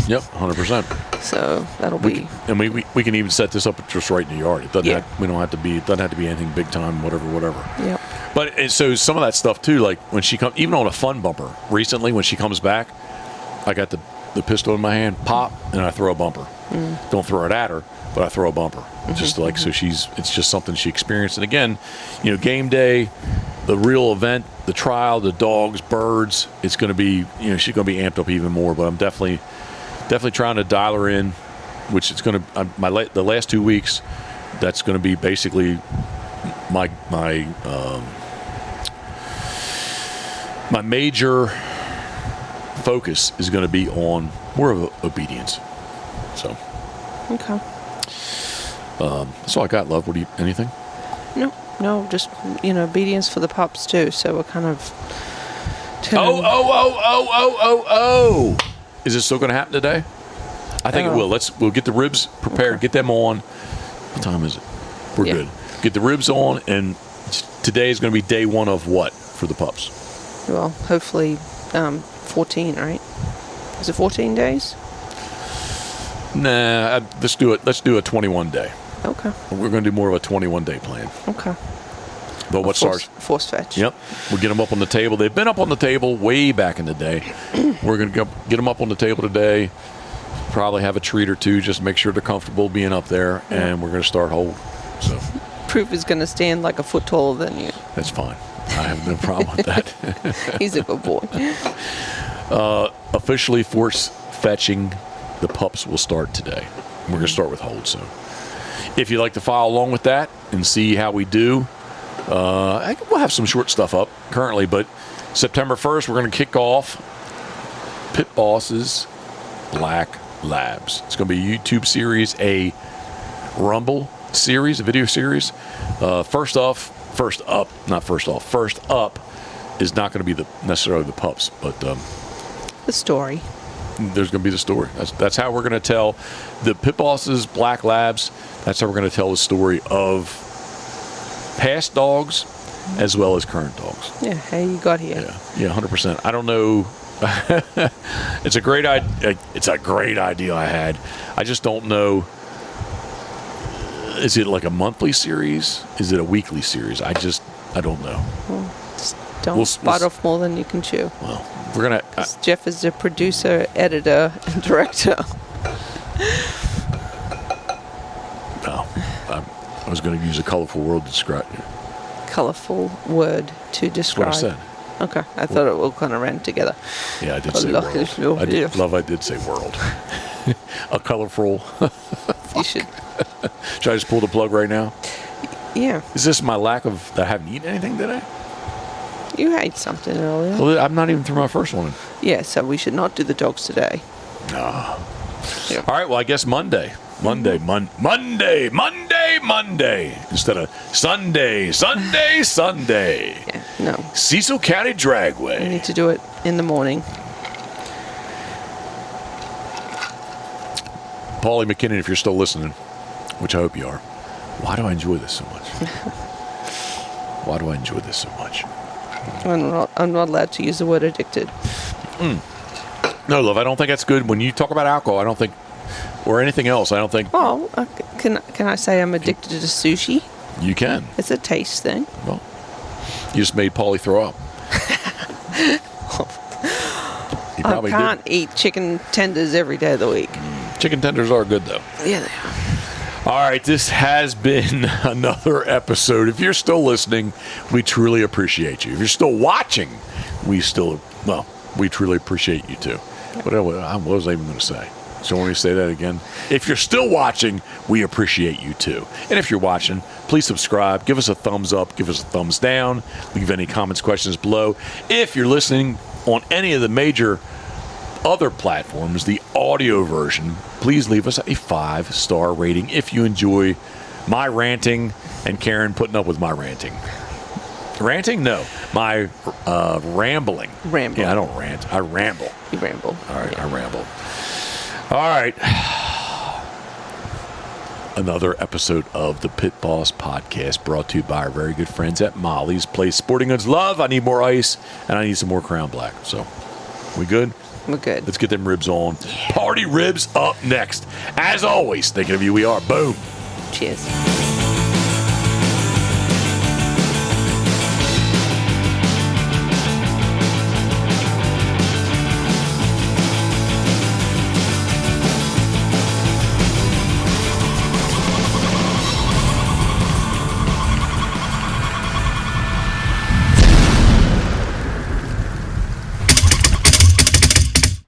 Yep, 100%. So that'll be. We can even set this up just right in the yard. It doesn't. We don't have to be. It doesn't have to be anything big time. Whatever. Yep. But so some of that stuff too, like when she comes, even on a fun bumper recently, when she comes back, I got the pistol in my hand, pop, and I throw a bumper. Don't throw it at her, but I throw a bumper. Just like so it's just something she experienced. And again, game day, the real event, the trial, the dogs, birds, it's going to be, she's going to be amped up even more. But I'm definitely trying to dial her in, which it's going to the last 2 weeks. That's going to be basically my major focus is going to be on more of obedience. So Okay. that's all I got, love. Anything? No, just, obedience for the pups too. So we're kind of. Oh. Is it still going to happen today? I think it will. We'll get the ribs prepared, get them on. What time is it? We're good. Get the ribs on, and today is going to be day one of what for the pups? Well, hopefully 14, right? Is it 14 days? Nah, let's do it. Let's do a 21 day. Okay. We're going to do more of a 21 day plan. Okay. But what starts? Force fetch. Yep. We'll get them up on the table. They've been up on the table way back in the day. We're going to get them up on the table today. Probably have a treat or two just to make sure they're comfortable being up there, and we're going to start whole. So Proof is going to stand like a foot taller than you. that's fine. I have no problem with that. He's a good boy. Officially force fetching the pups will start today. We're going to start with hold. So if you'd like to follow along with that and see how we do, we'll have some short stuff up currently, but September 1st, we're going to kick off Pitboss's Black Labs. It's going to be a YouTube series, a Rumble series, a video series. First up is not going to be necessarily the pups, but The story. there's going to be the story. That's how we're going to tell the Pitboss's Black Labs. That's how we're going to tell the story of past dogs as well as current dogs. Yeah, how you got here. Yeah, 100%. I don't know. It's a great idea. It's a great idea I had. I just don't know. Is it like a monthly series? Is it a weekly series? I don't know. Well, just don't bite off more than you can chew. Well, we're gonna. Jeff is the producer, editor, and director. No, I was going to use a colorful word to describe it. Colorful word to That's what describe. I said. Okay, I thought it all kind of ran together. Yeah, I did say look, world. I yeah. did say world. A colorful. You should. Should I just pull the plug right now? Yeah, Is this my lack of that I haven't eaten anything today? you ate something earlier. Well, I'm not even through my first one. Yeah, so we should not do the dogs today. No. Yeah. All right. Well, I guess Monday instead of Sunday. Yeah, no. Cecil County We Dragway. need to do it in the morning. Paulie McKinnon, if you're still listening, which I hope you are, why do I enjoy this so much? Why do I enjoy this so much? I'm not allowed to use the word addicted. No, love, I don't think that's good. When you talk about alcohol, I don't think, or anything else, I don't think Well, can I say I'm addicted to sushi? you can. It's a taste thing. Well, you just made Paulie throw up. He I probably can't eat chicken tenders every day of the week. did. Chicken tenders are good, though. Yeah, they are. All right, this has been another episode. If you're still listening, we truly appreciate you. If you're still watching, we truly appreciate you too. What was I even going to say? So want me to say that again? If you're still watching, we appreciate you too. And if you're watching, please subscribe. Give us a thumbs up. Give us a thumbs down. Leave any comments, questions below. If you're listening on any of the major other platforms, the audio version, please leave us a 5-star rating if you enjoy my ranting and Karen putting up with my ranting. Ranting? No. My rambling. Ramble. Yeah, I don't rant. I ramble. You ramble. All right, Yeah. I ramble. All right. Another episode of the Pit Boss Podcast brought to you by our very good friends at Molly's Place Sporting Goods. Love, I need more ice, and I need some more Crown Black. So, we good? We're good. Let's get them ribs on. Party ribs up next. As always, thinking of you, we are. Boom. Cheers.